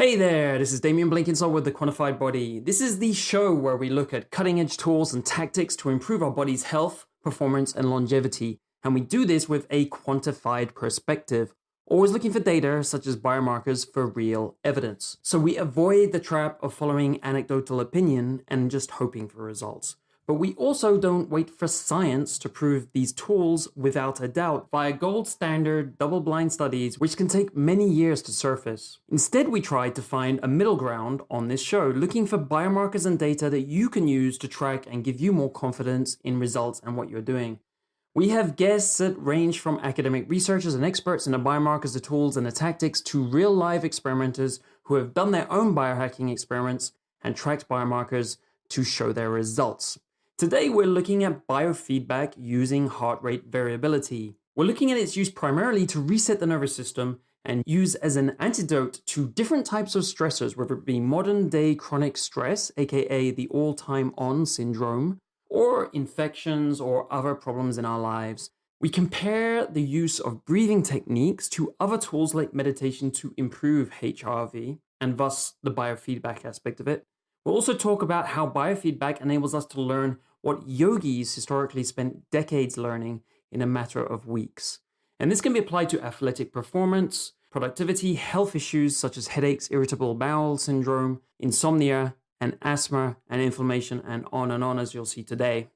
Hey there, this is Damien Blinkensoul with The Quantified Body. This is the show where we look at cutting-edge tools and tactics to improve our body's health, performance, and longevity. And we do this with a quantified perspective, always looking for data such as biomarkers for real evidence. So we avoid the trap of following anecdotal opinion and just hoping for results. But we also don't wait for science to prove these tools without a doubt via gold standard double-blind studies, which can take many years to surface. Instead, we try to find a middle ground on this show, looking for biomarkers and data that you can use to track and give you more confidence in results and what you're doing. We have guests that range from academic researchers and experts in the biomarkers, the tools, and the tactics to real-life experimenters who have done their own biohacking experiments and tracked biomarkers to show their results. Today, we're looking at biofeedback using heart rate variability. We're looking at its use primarily to reset the nervous system and use as an antidote to different types of stressors, whether it be modern day chronic stress, aka the all-time on syndrome, or infections or other problems in our lives. We compare the use of breathing techniques to other tools like meditation to improve HRV, and thus the biofeedback aspect of it. We'll also talk about how biofeedback enables us to learn what yogis historically spent decades learning in a matter of weeks. And this can be applied to athletic performance, productivity, health issues such as headaches, irritable bowel syndrome, insomnia, and asthma and inflammation, and on, as you'll see today.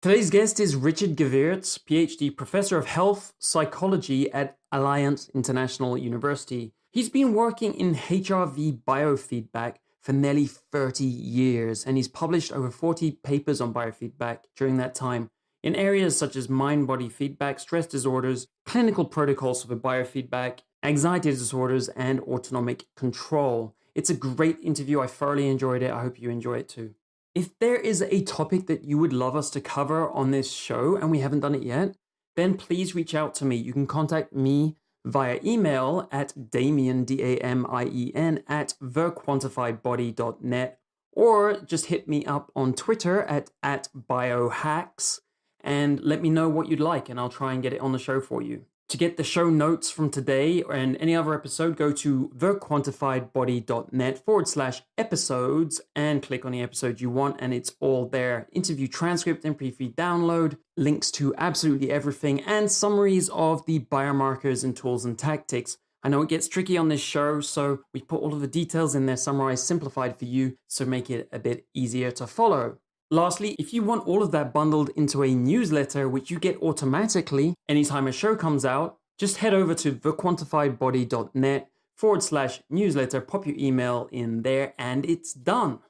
Today's guest is Richard Gevirtz, PhD Professor of Health Psychology at Alliance International University. He's been working in HRV biofeedback for nearly 30 years, and he's published over 40 papers on biofeedback during that time in areas such as mind-body feedback, stress disorders, clinical protocols for biofeedback, anxiety disorders, and autonomic control. It's a great interview. I thoroughly enjoyed it. I hope you enjoy it too. If there is a topic that you would love us to cover on this show and we haven't done it yet, then please reach out to me. You can contact me via email at Damien, D-A-M-I-E-N, at thequantifiedbody.net, or just hit me up on Twitter at biohacks and let me know what you'd like, and I'll try and get it on the show for you. To get the show notes from today and any other episode, go to thequantifiedbody.net/episodes and click on the episode you want, and it's all there. Interview transcript and free download, links to absolutely everything, and summaries of the biomarkers and tools and tactics. I know it gets tricky on this show, so we put all of the details in there summarized, simplified for you, so make it a bit easier to follow. Lastly, if you want all of that bundled into a newsletter, which you get automatically anytime a show comes out, just head over to thequantifiedbody.net/newsletter, pop your email in there, and it's done.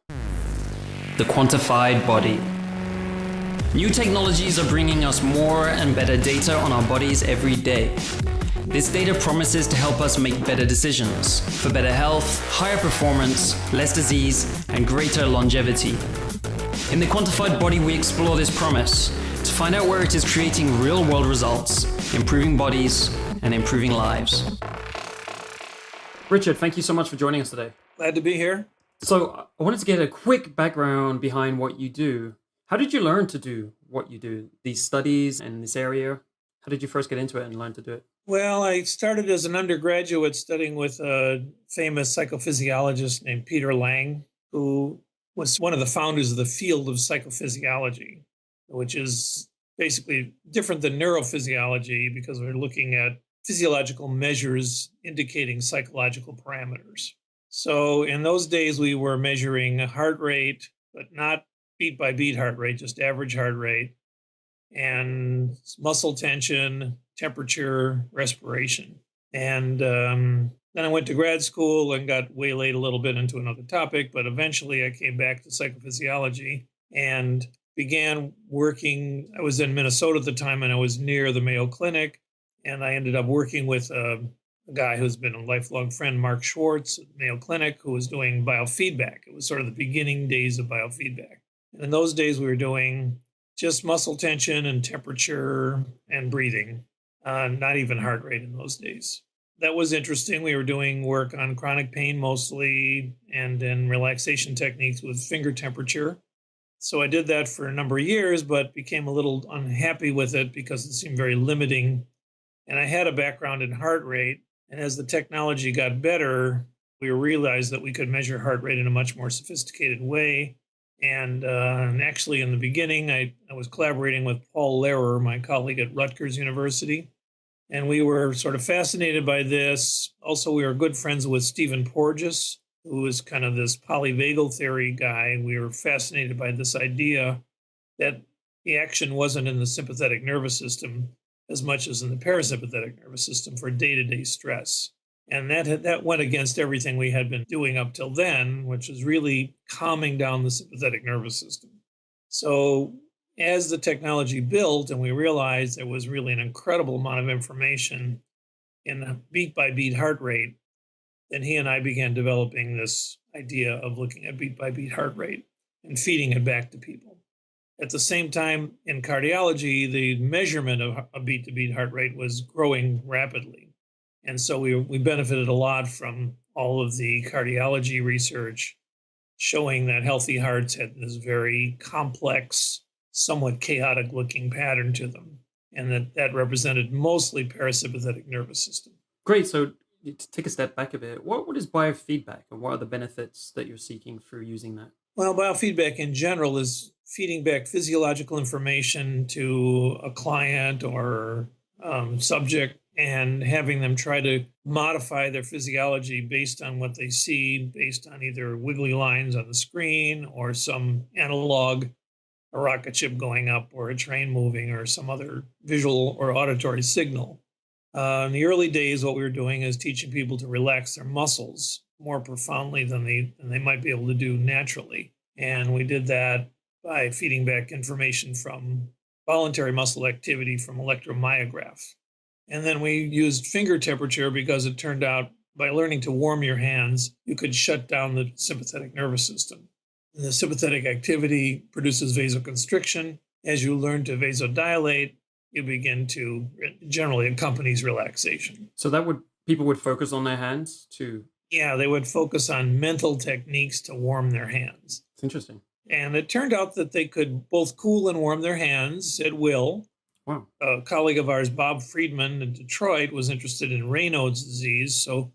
The Quantified Body. New technologies are bringing us more and better data on our bodies every day. This data promises to help us make better decisions for better health, higher performance, less disease, and greater longevity. In The Quantified Body, we explore this promise to find out where it is creating real-world results, improving bodies, and improving lives. Richard, thank you so much for joining us today. Glad to be here. So I wanted to get a quick background behind what you do. How did you learn to do what you do, these studies in this area? How did you first get into it and learn to do it? Well, I started as an undergraduate studying with a famous psychophysiologist named Peter Lang, who was one of the founders of the field of psychophysiology, which is basically different than neurophysiology because we're looking at physiological measures indicating psychological parameters. So in those days, we were measuring heart rate, but not beat by beat heart rate, just average heart rate, and muscle tension, temperature, respiration. And then I went to grad school and got waylaid a little bit into another topic, but eventually I came back to psychophysiology and began working. I was in Minnesota at the time, and I was near the Mayo Clinic, and I ended up working with a guy who's been a lifelong friend, Mark Schwartz at Mayo Clinic, who was doing biofeedback. It was sort of the beginning days of biofeedback. And in those days, we were doing just muscle tension and temperature and breathing, not even heart rate in those days. That was interesting. We were doing work on chronic pain mostly, and then relaxation techniques with finger temperature. So I did that for a number of years, but became a little unhappy with it because it seemed very limiting. And I had a background in heart rate. And as the technology got better, We realized that we could measure heart rate in a much more sophisticated way. And actually, in the beginning, I was collaborating with Paul Lehrer, my colleague at Rutgers University. And we were sort of fascinated by this. Also, we were good friends with Stephen Porges, who is kind of this polyvagal theory guy. We were fascinated by this idea that the action wasn't in the sympathetic nervous system as much as in the parasympathetic nervous system for day-to-day stress. And that went against everything we had been doing up till then, which was really calming down the sympathetic nervous system. So as the technology built and we realized there was really an incredible amount of information in beat by beat heart rate, then he and I began developing this idea of looking at beat by beat heart rate and feeding it back to people. At the same time, in cardiology, the measurement of a beat to beat heart rate was growing rapidly. And so we benefited a lot from all of the cardiology research showing that healthy hearts had this very complex, somewhat chaotic looking pattern to them, and that represented mostly parasympathetic nervous system. Great. So to take a step back a bit, what is biofeedback and what are the benefits that you're seeking through using that? Well, biofeedback in general is feeding back physiological information to a client or subject and having them try to modify their physiology based on what they see, based on either wiggly lines on the screen or some analog, a rocket ship going up or a train moving or some other visual or auditory signal. In the early days, what we were doing is teaching people to relax their muscles more profoundly than they might be able to do naturally. And we did that by feeding back information from voluntary muscle activity from electromyograph. And then we used finger temperature because it turned out by learning to warm your hands, you could shut down the sympathetic nervous system. And the sympathetic activity produces vasoconstriction. As you learn to vasodilate, you begin to generally accompanies relaxation. So people would focus on their hands to. Yeah, they would focus on mental techniques to warm their hands. It's interesting. And it turned out that they could both cool and warm their hands at will. Wow. A colleague of ours, Bob Friedman in Detroit, was interested in Raynaud's disease. So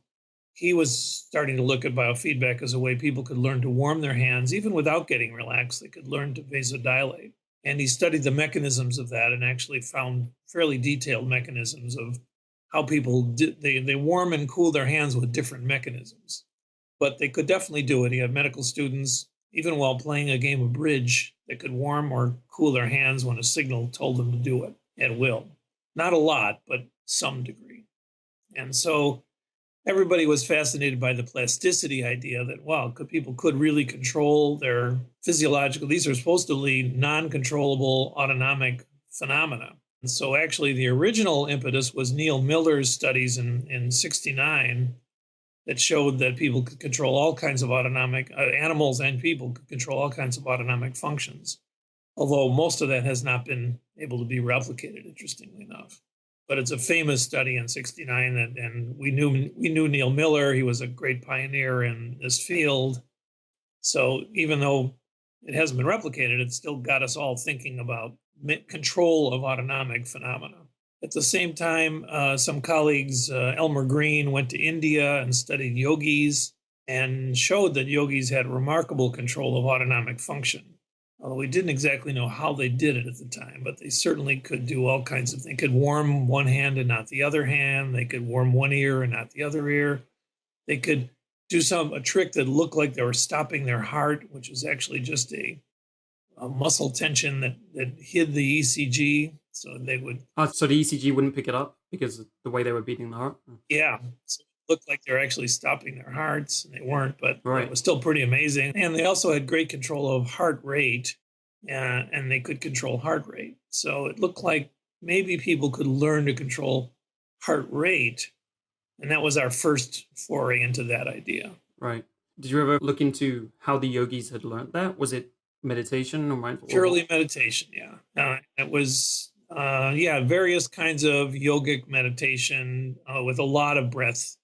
he was starting to look at biofeedback as a way people could learn to warm their hands, even without getting relaxed. They could learn to vasodilate. And he studied the mechanisms of that and actually found fairly detailed mechanisms of how people they warm and cool their hands with different mechanisms. But they could definitely do it. He had medical students, even while playing a game of bridge, they could warm or cool their hands when a signal told them to do it at will. Not a lot, but some degree. And so everybody was fascinated by the plasticity idea that, wow, people could really control their physiological, these are supposedly non-controllable autonomic phenomena. And so actually the original impetus was Neil Miller's studies in 69 that showed that people could control all kinds of autonomic, animals and people could control all kinds of autonomic functions. Although most of that has not been able to be replicated, interestingly enough. But it's a famous study in 69, and we knew Neil Miller. He was a great pioneer in this field. So even though it hasn't been replicated, it still got us all thinking about control of autonomic phenomena. At the same time, some colleagues, Elmer Green, went to India and studied yogis and showed that yogis had remarkable control of autonomic function. Although we didn't exactly know how they did it at the time, but they certainly could do all kinds of things. They could warm one hand and not the other hand. They could warm one ear and not the other ear. They could do a trick that looked like they were stopping their heart, which was actually just a muscle tension that hid the ECG. So they would. So the ECG wouldn't pick it up because of the way they were beating the heart? Yeah. So it looked like they were actually stopping their hearts, and they weren't, but Right. It was still pretty amazing. And they also had great control of heart rate, and they could control heart rate. So it looked like maybe people could learn to control heart rate. And that was our first foray into that idea. Right. Did you ever look into how the yogis had learned that? Was it meditation or mindful? Purely meditation, yeah. It was, various kinds of yogic meditation with a lot of breath,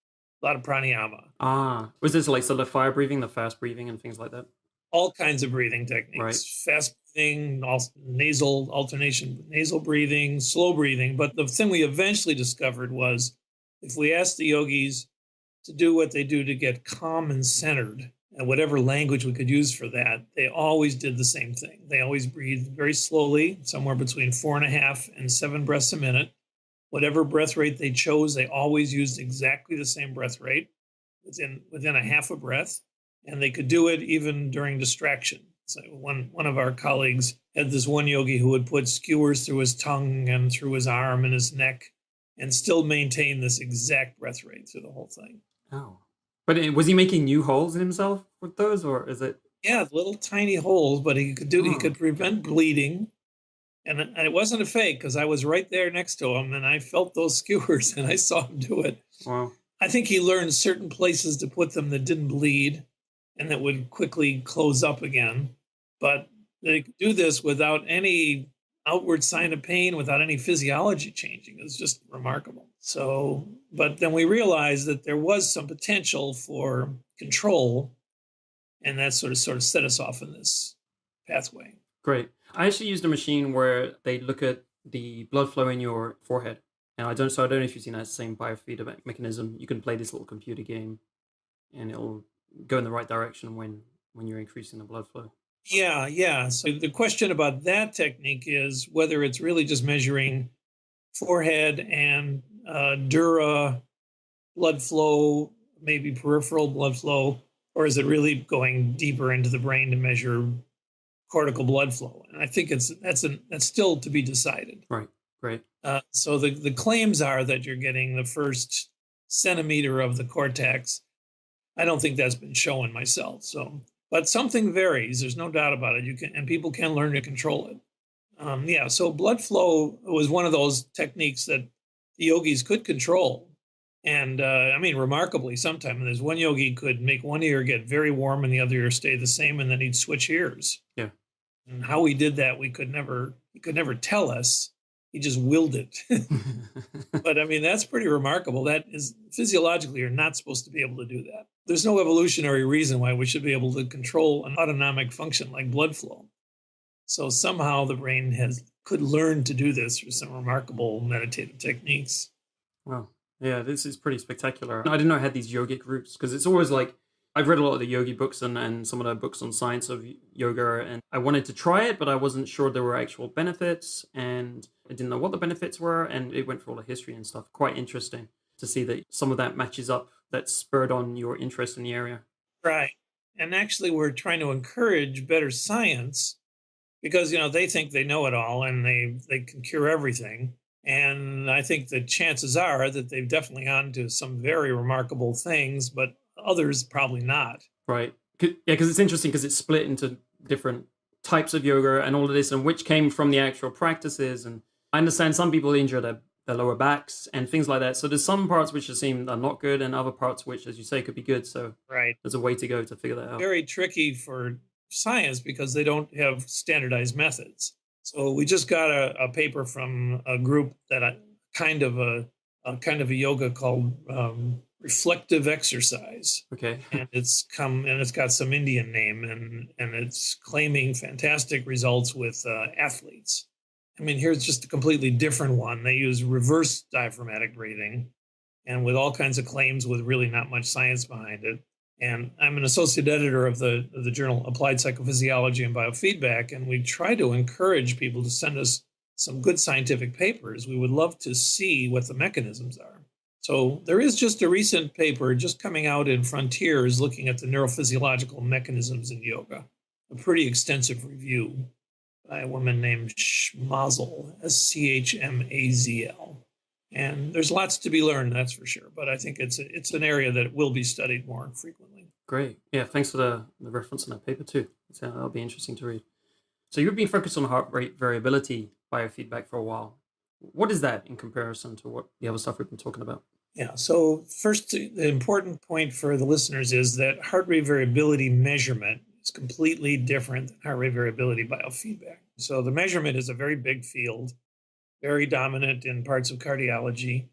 a lot of pranayama. Was this like sort of fire breathing, the fast breathing and things like that? All kinds of breathing techniques. Right. Fast breathing, nasal alternation, nasal breathing, slow breathing. But the thing we eventually discovered was if we asked the yogis to do what they do to get calm and centered, and whatever language we could use for that, they always did the same thing. They always breathed very slowly, somewhere between 4.5 and 7 breaths a minute. Whatever breath rate they chose, they always used exactly the same breath rate within a half a breath. And they could do it even during distraction. So one of our colleagues had this one yogi who would put skewers through his tongue and through his arm and his neck and still maintain this exact breath rate through the whole thing. Oh. But was he making new holes in himself with those, or is it? Yeah, little tiny holes, but he could prevent bleeding. And it wasn't a fake because I was right there next to him and I felt those skewers and I saw him do it. Wow. I think he learned certain places to put them that didn't bleed and that would quickly close up again. But they could do this without any outward sign of pain, without any physiology changing. It's just remarkable. So, but then we realized that there was some potential for control, and that sort of set us off in this pathway. Great. I actually used a machine where they look at the blood flow in your forehead. And I don't know if you've seen that same biofeedback mechanism. You can play this little computer game and it'll go in the right direction when you're increasing the blood flow. Yeah. So the question about that technique is whether it's really just measuring forehead and dura blood flow, maybe peripheral blood flow, or is it really going deeper into the brain to measure cortical blood flow? And I think that's still to be decided. Right. Great. So the claims are that you're getting the first centimeter of the cortex. I don't think that's been shown myself. So, but something varies. There's no doubt about it. And people can learn to control it. So blood flow was one of those techniques that the yogis could control. And remarkably, sometimes there's one yogi could make one ear get very warm and the other ear stay the same, and then he'd switch ears. Yeah. And how he did that, he could never tell us. He just willed it. But that's pretty remarkable. That is, physiologically, you're not supposed to be able to do that. There's no evolutionary reason why we should be able to control an autonomic function like blood flow. So somehow the brain could learn to do this through some remarkable meditative techniques. Wow. Yeah, this is pretty spectacular. I didn't know it had these yogic roots, because it's always like, I've read a lot of the yogi books and some of the books on science of yoga, and I wanted to try it, but I wasn't sure there were actual benefits, and I didn't know what the benefits were, and it went through all the history and stuff. Quite interesting to see that some of that matches up, that spurred on your interest in the area. Right. And actually, we're trying to encourage better science because, they think they know it all and they can cure everything. And I think the chances are that they've definitely gone to some very remarkable things, but others probably not. Right. Yeah, because it's interesting because it's split into different types of yoga and all of this, and which came from the actual practices. And I understand some people injure their lower backs and things like that. So there's some parts which seem are not good and other parts which, as you say, could be good. So right. There's a way to go to figure that out. Very tricky for science because they don't have standardized methods. So we just got a paper from a group that kind of a yoga called reflective exercise. Okay. And it's got some Indian name and it's claiming fantastic results with athletes. Here's just a completely different one. They use reverse diaphragmatic breathing and with all kinds of claims with really not much science behind it. And I'm an associate editor of the journal Applied Psychophysiology and Biofeedback, and we try to encourage people to send us some good scientific papers. We would love to see what the mechanisms are. So there is just a recent paper just coming out in Frontiers looking at the neurophysiological mechanisms in yoga, a pretty extensive review by a woman named Schmazl, Schmazl. And there's lots to be learned, that's for sure. But I think it's an area that will be studied more frequently. Great. Yeah, thanks for the reference in that paper too. So that'll be interesting to read. So you've been focused on heart rate variability biofeedback for a while. What is that in comparison to what the other stuff we've been talking about? Yeah, so first, the important point for the listeners is that heart rate variability measurement is completely different than heart rate variability biofeedback. So the measurement is a very big field, very dominant in parts of cardiology.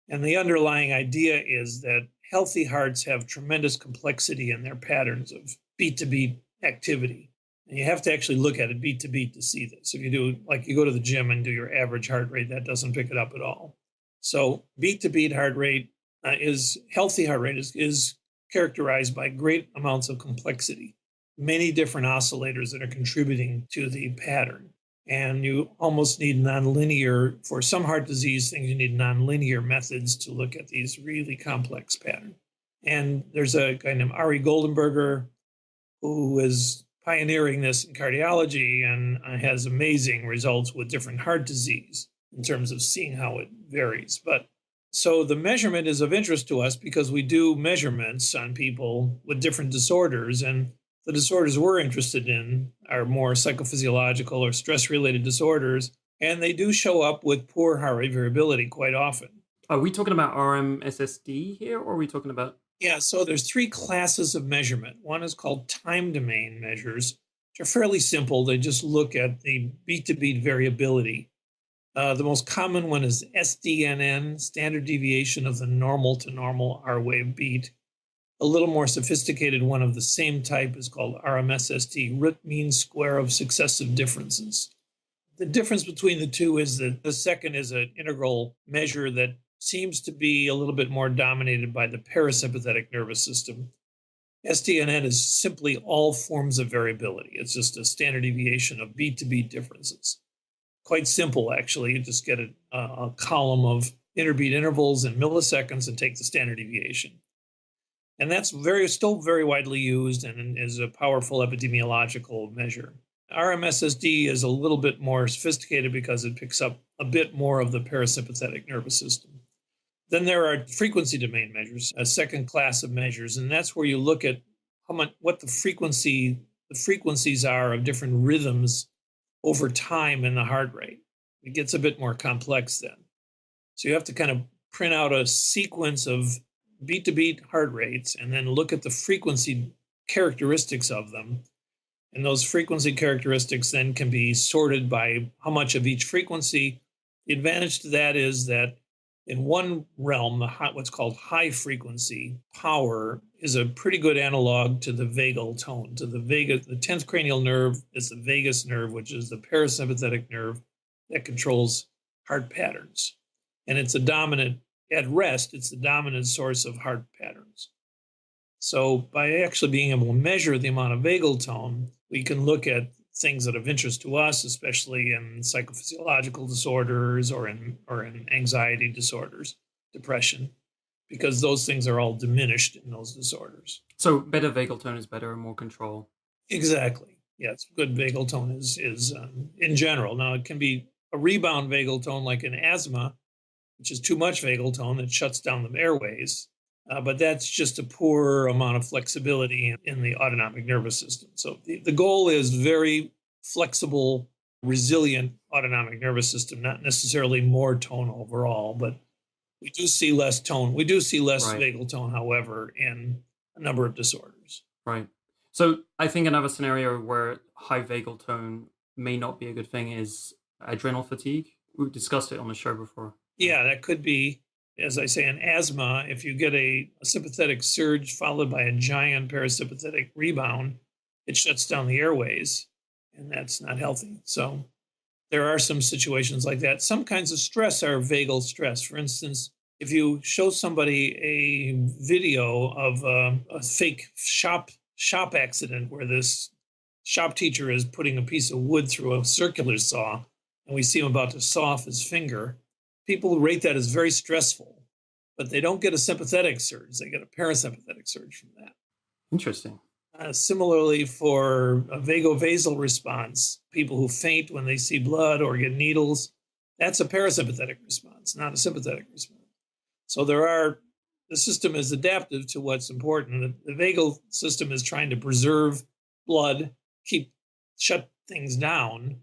And the underlying idea is that healthy hearts have tremendous complexity in their patterns of beat-to-beat activity. And you have to actually look at it beat to beat to see this. If you go to the gym and do your average heart rate, that doesn't pick it up at all. So beat to beat heart rate is healthy heart rate is characterized by great amounts of complexity, many different oscillators that are contributing to the pattern. And you almost need nonlinear, for some heart disease things, you need nonlinear methods to look at these really complex patterns. And there's a guy named Ari Goldenberger who is pioneering this in cardiology and has amazing results with different heart disease in terms of seeing how it varies. But so the measurement is of interest to us because we do measurements on people with different disorders, and the disorders we're interested in are more psychophysiological or stress-related disorders, and they do show up with poor heart rate variability quite often. Are we talking about RMSSD here, or are we talking about? Yeah, so there's three classes of measurement. One is called time domain measures, which are fairly simple. They just look at the beat-to-beat variability. The most common one is SDNN, standard deviation of the normal to normal R wave beat. A little more sophisticated one of the same type is called RMSSD, root mean square of successive differences. The difference between the two is that the second is an integral measure that seems to be a little bit more dominated by the parasympathetic nervous system. SDNN is simply all forms of variability. It's just a standard deviation of beat-to-beat differences. Quite simple, actually. You just get a column of interbeat intervals in milliseconds and take the standard deviation. And that's still very widely used and is a powerful epidemiological measure. RMSSD is a little bit more sophisticated because it picks up a bit more of the parasympathetic nervous system. Then there are frequency domain measures, a second class of measures, and that's where you look at what the frequencies are of different rhythms over time in the heart rate. It gets a bit more complex then. So you have to kind of print out a sequence of beat-to-beat heart rates and then look at the frequency characteristics of them. And those frequency characteristics then can be sorted by how much of each frequency. The advantage to that is that in one realm, what's called high frequency power is a pretty good analog to the vagal tone. To the 10th cranial nerve is the vagus nerve, which is the parasympathetic nerve that controls heart patterns. And it's at rest, it's the dominant source of heart patterns. So by actually being able to measure the amount of vagal tone, we can look at things that are of interest to us, especially in psychophysiological disorders or in anxiety disorders, depression, because those things are all diminished in those disorders. So better vagal tone is better and more control. Exactly. Yes, good vagal tone is in general. Now it can be a rebound vagal tone like in asthma, which is too much vagal tone that shuts down the airways. But that's just a poor amount of flexibility in the autonomic nervous system. So the goal is very flexible, resilient autonomic nervous system, not necessarily more tone overall, but we do see less tone. We do see less Right. vagal tone, however, in a number of disorders. Right. So I think another scenario where high vagal tone may not be a good thing is adrenal fatigue. We've discussed it on the show before. Yeah, that could be, as I say, in asthma, if you get a sympathetic surge followed by a giant parasympathetic rebound, it shuts down the airways, and that's not healthy. So there are some situations like that. Some kinds of stress are vagal stress. For instance, if you show somebody a video of a fake shop accident where this shop teacher is putting a piece of wood through a circular saw, and we see him about to saw off his finger, people rate that as very stressful, but they don't get a sympathetic surge. They get a parasympathetic surge from that. Interesting. Similarly, for a vagovasal response, people who faint when they see blood or get needles, that's a parasympathetic response, not a sympathetic response. So the system is adaptive to what's important. The vagal system is trying to preserve blood, shut things down,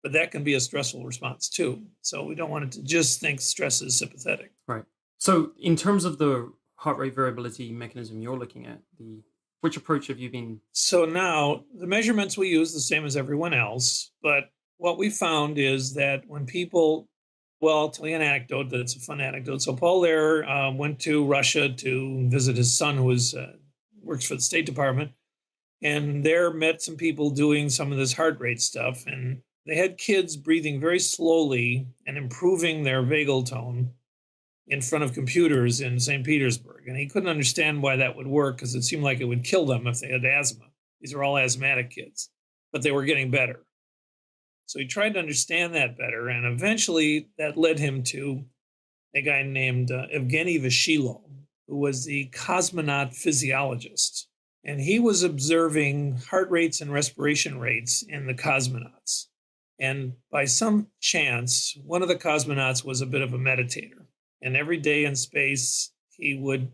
but that can be a stressful response too. So we don't want it to just think stress is sympathetic. Right. So in terms of the heart rate variability mechanism you're looking at, which approach have you been? So now the measurements we use the same as everyone else, but what we found is that when people, well, I'll tell you an anecdote that's a fun anecdote. So Paul Lehrer went to Russia to visit his son who works for the State Department, and there met some people doing some of this heart rate stuff, and they had kids breathing very slowly and improving their vagal tone in front of computers in St. Petersburg. And he couldn't understand why that would work because it seemed like it would kill them if they had asthma. These were all asthmatic kids, but they were getting better. So he tried to understand that better. And eventually that led him to a guy named Evgeny Vashilo, who was the cosmonaut physiologist. And he was observing heart rates and respiration rates in the cosmonauts. And by some chance, one of the cosmonauts was a bit of a meditator. And every day in space, he would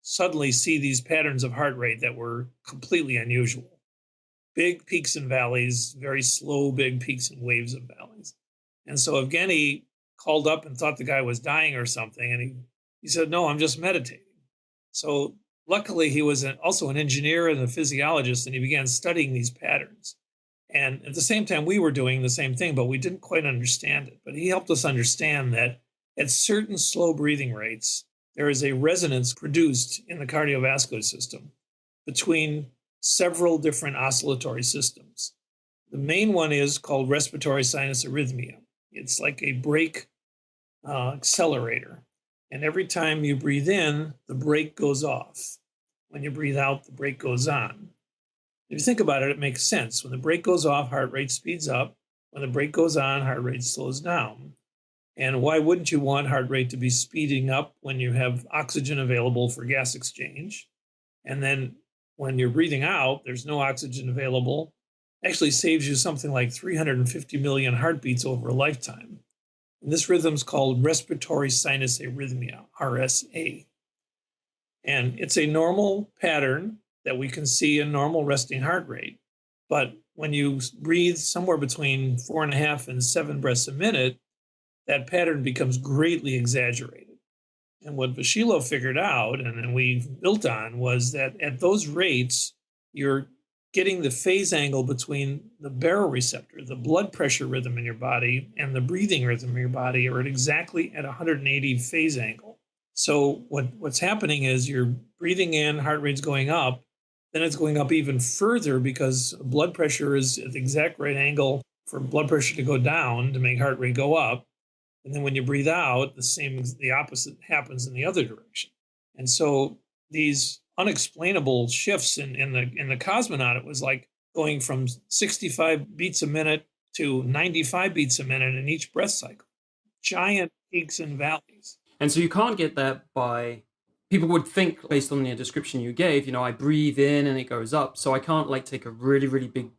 suddenly see these patterns of heart rate that were completely unusual. Big peaks and valleys, very slow, big peaks and waves of valleys. And so Evgeny called up and thought the guy was dying or something. And he said, no, I'm just meditating. So luckily, he was also an engineer and a physiologist, and he began studying these patterns. And at the same time, we were doing the same thing, but we didn't quite understand it. But he helped us understand that at certain slow breathing rates, there is a resonance produced in the cardiovascular system between several different oscillatory systems. The main one is called respiratory sinus arrhythmia. It's like a brake accelerator. And every time you breathe in, the brake goes off. When you breathe out, the brake goes on. If you think about it, it makes sense. When the brake goes off, heart rate speeds up. When the brake goes on, heart rate slows down. And why wouldn't you want heart rate to be speeding up when you have oxygen available for gas exchange? And then when you're breathing out, there's no oxygen available. Actually saves you something like 350 million heartbeats over a lifetime. And this rhythm's called respiratory sinus arrhythmia, RSA. And it's a normal pattern that we can see in normal resting heart rate. But when you breathe somewhere between 4.5 and 7 breaths a minute, that pattern becomes greatly exaggerated. And what Vashilo figured out, and then we built on, was that at those rates, you're getting the phase angle between the baroreceptor, the blood pressure rhythm in your body, and the breathing rhythm in your body are exactly at 180 phase angle. So what's happening is you're breathing in, heart rate's going up, then it's going up even further because blood pressure is at the exact right angle for blood pressure to go down to make heart rate go up. And then when you breathe out, the opposite happens in the other direction. And so these unexplainable shifts in the cosmonaut, it was like going from 65 beats a minute to 95 beats a minute in each breath cycle. Giant peaks and valleys. And so you can't get that by, people would think based on the description you gave, I breathe in and it goes up. So I can't take a really, really big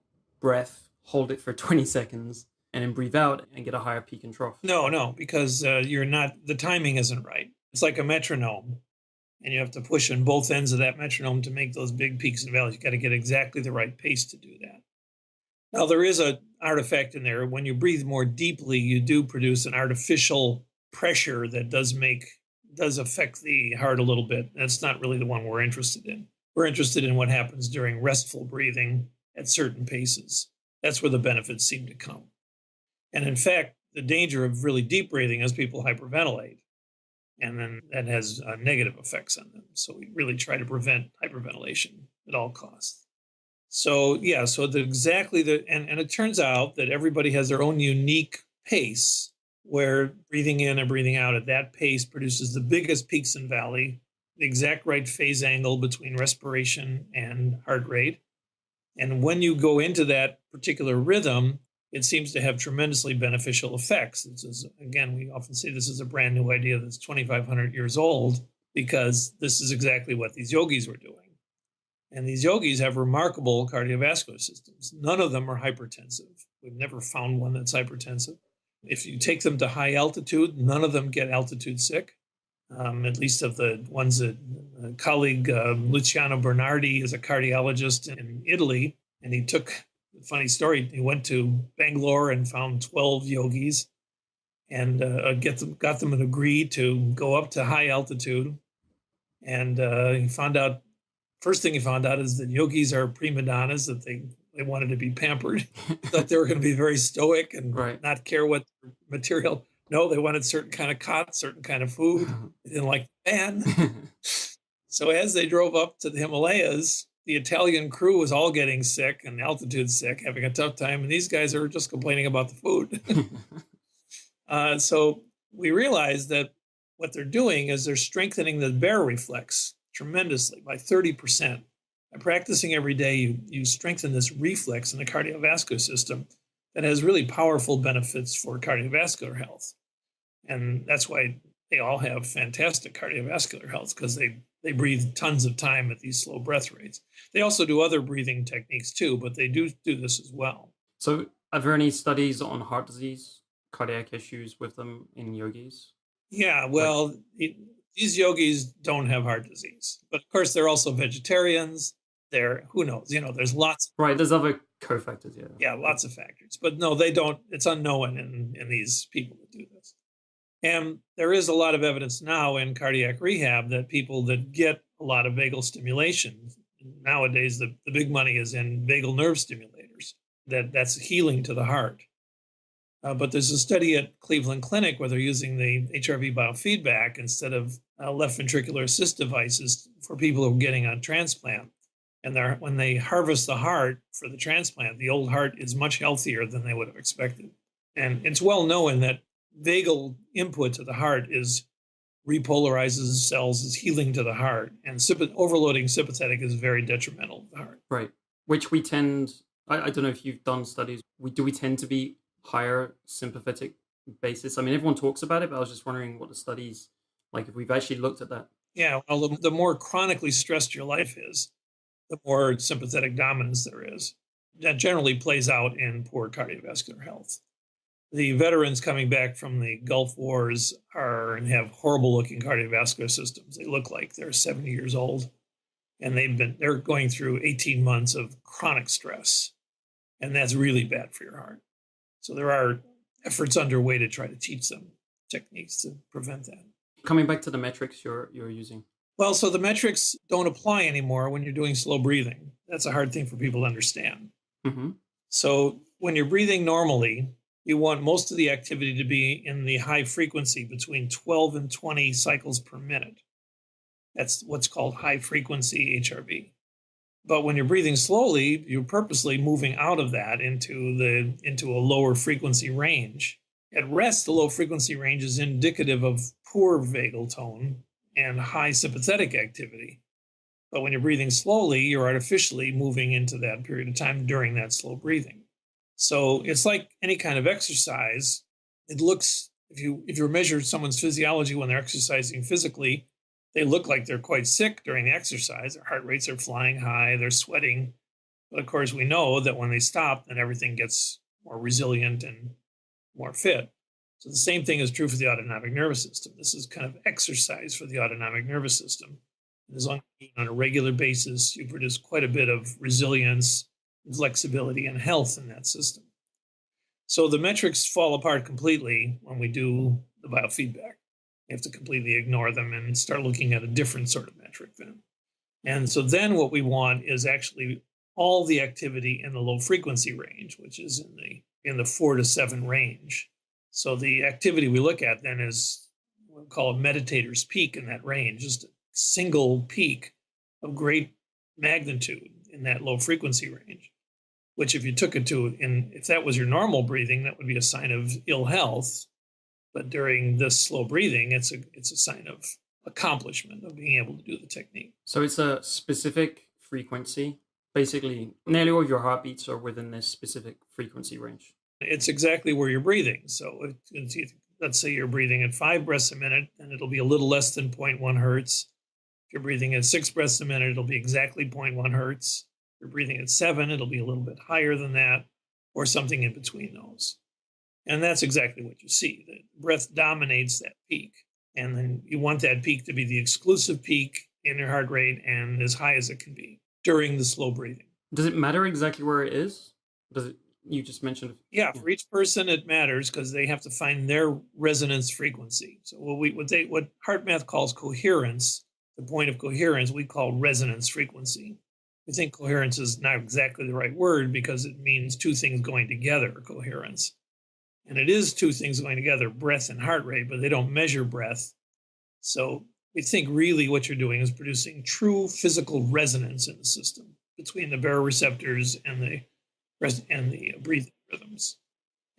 breath, hold it for 20 seconds and then breathe out and get a higher peak and trough. No, because the timing isn't right. It's like a metronome. And you have to push on both ends of that metronome to make those big peaks and valleys. You got to get exactly the right pace to do that. Now, there is an artifact in there. When you breathe more deeply, you do produce an artificial pressure that does affect the heart a little bit. That's not really the one we're interested in. We're interested in what happens during restful breathing at certain paces. That's where the benefits seem to come. And in fact, the danger of really deep breathing is people hyperventilate. And then that has negative effects on them. So we really try to prevent hyperventilation at all costs. So and it turns out that everybody has their own unique pace where breathing in and breathing out at that pace produces the biggest peaks and valley, the exact right phase angle between respiration and heart rate. And when you go into that particular rhythm, it seems to have tremendously beneficial effects. Again, we often say this is a brand new idea that's 2,500 years old because this is exactly what these yogis were doing. And these yogis have remarkable cardiovascular systems. None of them are hypertensive. We've never found one that's hypertensive. If you take them to high altitude, none of them get altitude sick. At least of the ones that colleague Luciano Bernardi is a cardiologist in Italy, and he took, funny story, he went to Bangalore and found 12 yogis and got them to agree to go up to high altitude. And first thing he found out is that yogis are prima donnas, that they wanted to be pampered. Thought they were going to be very stoic and not care what material. No, they wanted certain kind of cot, certain kind of food. They didn't like the fan. So as they drove up to the Himalayas, the Italian crew was all getting sick and altitude sick, having a tough time. And these guys are just complaining about the food. So we realized that what they're doing is they're strengthening the baroreflex tremendously by 30%. By practicing every day, you strengthen this reflex in the cardiovascular system that has really powerful benefits for cardiovascular health. And that's why they all have fantastic cardiovascular health, because they breathe tons of time at these slow breath rates. They also do other breathing techniques too, but they do this as well. So, are there any studies on heart disease, cardiac issues with them in yogis? Yeah, well, these yogis don't have heart disease, but of course they're also vegetarians. They're, who knows, there's lots. Right, there's other cofactors, yeah. Yeah, lots of factors, but no, they don't. It's unknown in these people that do this. And there is a lot of evidence now in cardiac rehab that people that get a lot of vagal stimulation, nowadays the big money is in vagal nerve stimulators, that's healing to the heart. But there's a study at Cleveland Clinic where they're using the HRV biofeedback instead of left ventricular assist devices for people who are getting on transplant. And when they harvest the heart for the transplant, the old heart is much healthier than they would have expected. And it's well known that vagal input to the heart repolarizes cells, is healing to the heart. And overloading sympathetic is very detrimental to the heart. Right. Which we tend, I don't know if you've done studies, do we tend to be higher sympathetic basis? I mean, everyone talks about it, but I was just wondering what the studies, like if we've actually looked at that. Yeah, well, the more chronically stressed your life is, the more sympathetic dominance there is. That generally plays out in poor cardiovascular health. The veterans coming back from the Gulf Wars and have horrible looking cardiovascular systems. They look like they're 70 years old, and they're going through 18 months of chronic stress, and that's really bad for your heart. So there are efforts underway to try to teach them techniques to prevent that. Coming back to the metrics you're using. Well, so the metrics don't apply anymore when you're doing slow breathing. That's a hard thing for people to understand. Mm-hmm. So when you're breathing normally, you want most of the activity to be in the high frequency between 12 and 20 cycles per minute. That's what's called high frequency HRV. But when you're breathing slowly, you're purposely moving out of that into a lower frequency range. At rest, the low frequency range is indicative of poor vagal tone and high sympathetic activity. But when you're breathing slowly, you're artificially moving into that period of time during that slow breathing. So it's like any kind of exercise. It looks, if you measure someone's physiology when they're exercising physically, they look like they're quite sick during the exercise. Their heart rates are flying high, they're sweating. But of course, we know that when they stop, then everything gets more resilient and more fit. So the same thing is true for the autonomic nervous system. This is kind of exercise for the autonomic nervous system. And as long as you do it on a regular basis, you produce quite a bit of resilience, flexibility, and health in that system. So the metrics fall apart completely when we do the biofeedback. You have to completely ignore them and start looking at a different sort of metric then. And so then what we want is actually all the activity in the low frequency range, which is in the 4 to 7 range. So the activity we look at then is what we call a meditator's peak in that range, just a single peak of great magnitude in that low frequency range, which if you took it if that was your normal breathing, that would be a sign of ill health. But during this slow breathing, it's a sign of accomplishment, of being able to do the technique. So it's a specific frequency. Basically, nearly all of your heartbeats are within this specific frequency range. It's exactly where you're breathing. So let's say you're breathing at 5 breaths a minute, and it'll be a little less than 0.1 hertz. If you're breathing at 6 breaths a minute, it'll be exactly 0.1 hertz. If you're breathing at 7, it'll be a little bit higher than that, or something in between those. And that's exactly what you see. The breath dominates that peak. And then you want that peak to be the exclusive peak in your heart rate and as high as it can be during the slow breathing. Does it matter exactly where it is? You just mentioned? Yeah, for each person it matters because they have to find their resonance frequency. So what HeartMath calls coherence, the point of coherence, we call resonance frequency. We think coherence is not exactly the right word because it means two things going together, coherence. And it is two things going together, breath and heart rate, but they don't measure breath. So we think really what you're doing is producing true physical resonance in the system between the baroreceptors and the breathing rhythms.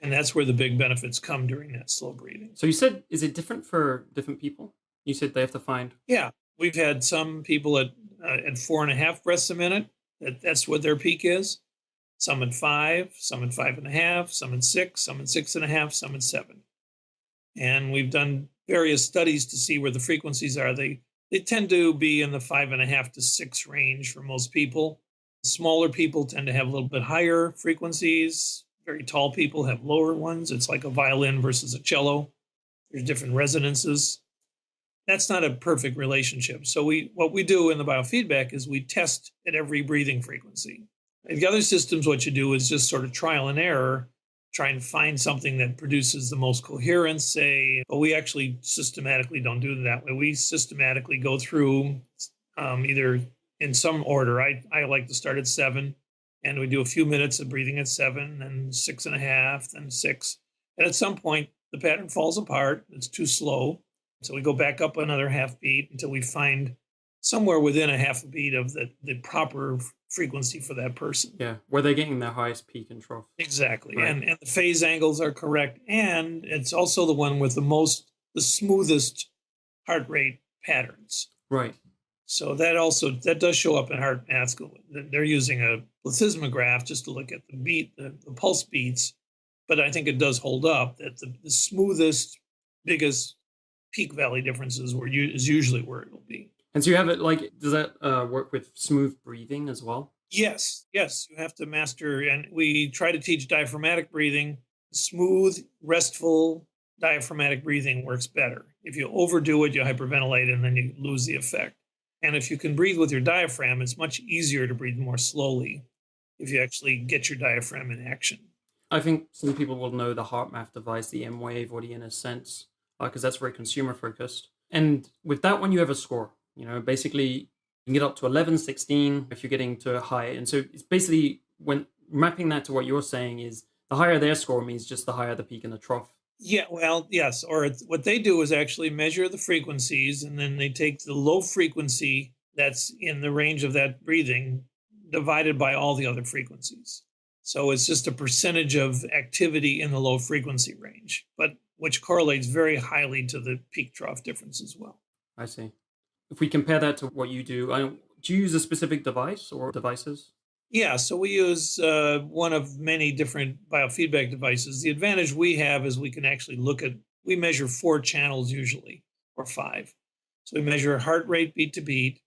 And that's where the big benefits come during that slow breathing. So you said, is it different for different people? You said they have to find. Yeah, we've had some people at 4.5 breaths a minute. That's what their peak is. Some at 5, some at 5.5, some at 6, some at 6.5, some at 7. And we've done various studies to see where the frequencies are. They tend to be in the 5.5 to 6 range for most people. Smaller people tend to have a little bit higher frequencies. Very tall people have lower ones. It's like a violin versus a cello. There's different resonances. That's not a perfect relationship. So what we do in the biofeedback is we test at every breathing frequency. In the other systems, what you do is just sort of trial and error, try and find something that produces the most coherence, say, but we actually systematically don't do it that way. We systematically go through either in some order. I like to start at 7, and we do a few minutes of breathing at 7, then 6.5, then 6. And at some point, the pattern falls apart. It's too slow. So we go back up another half beat until we find somewhere within a half a beat of the proper frequency for that person. Yeah, where they're getting their highest peak and trough. Exactly. Right. And the phase angles are correct. And it's also the one with the smoothest heart rate patterns. Right. So that does show up in heart math. They're using a plethysmograph just to look at the beat, the pulse beats. But I think it does hold up that the smoothest, biggest peak valley differences is usually where it'll be. And so you have it like, does that work with smooth breathing as well? Yes, you have to master, and we try to teach diaphragmatic breathing. Smooth, restful diaphragmatic breathing works better. If you overdo it, you hyperventilate and then you lose the effect. And if you can breathe with your diaphragm, it's much easier to breathe more slowly if you actually get your diaphragm in action. I think some people will know the HeartMath device, the M-Wave or the Inner Sense, because that's very consumer focused. And with that one, you have a score. Basically, you can get up to 11, 16 if you're getting to a high. And so it's basically, when mapping that to what you're saying, is the higher their score means just the higher the peak and the trough. Yeah, well, yes. Or what they do is actually measure the frequencies, and then they take the low frequency that's in the range of that breathing divided by all the other frequencies. So it's just a percentage of activity in the low frequency range, but which correlates very highly to the peak trough difference as well. I see. If we compare that to what you do, do you use a specific device or devices? Yeah, so we use one of many different biofeedback devices. The advantage we have is we can actually we measure 4 channels usually, or 5. So we measure heart rate beat to beat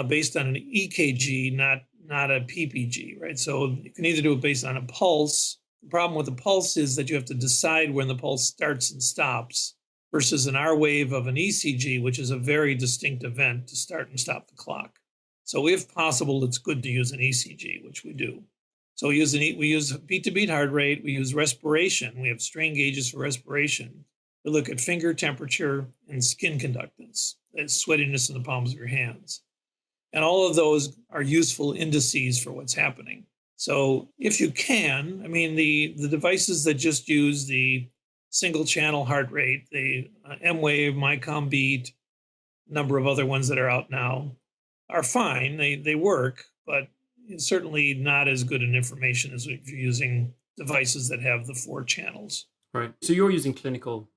based on an EKG, not a PPG, right? So you can either do it based on a pulse. The problem with the pulse is that you have to decide when the pulse starts and stops versus an R wave of an ECG, which is a very distinct event to start and stop the clock. So if possible, it's good to use an ECG, which we do. So we use beat to beat heart rate. We use respiration. We have strain gauges for respiration. We look at finger temperature and skin conductance, that's sweatiness in the palms of your hands. And all of those are useful indices for what's happening. So if you can, the devices that just use the single channel heart rate, the M-Wave, MyCom Beat, number of other ones that are out now, are fine. They work, but it's certainly not as good an information as if you're using devices that have the 4 channels. Right. So you're using clinical.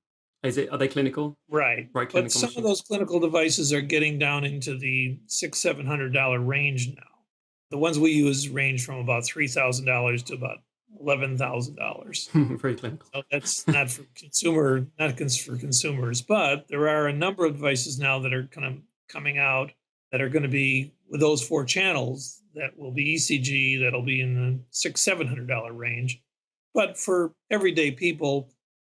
Are they clinical? Right. Right. But some of those clinical devices are getting down into the $600-700 range now. The ones we use range from about $3,000 to about $11,000. Very clinical. So that's not for consumers, but there are a number of devices now that are kind of coming out that are going to be with those 4 channels that will be ECG, that'll be in the $600-700 range. But for everyday people,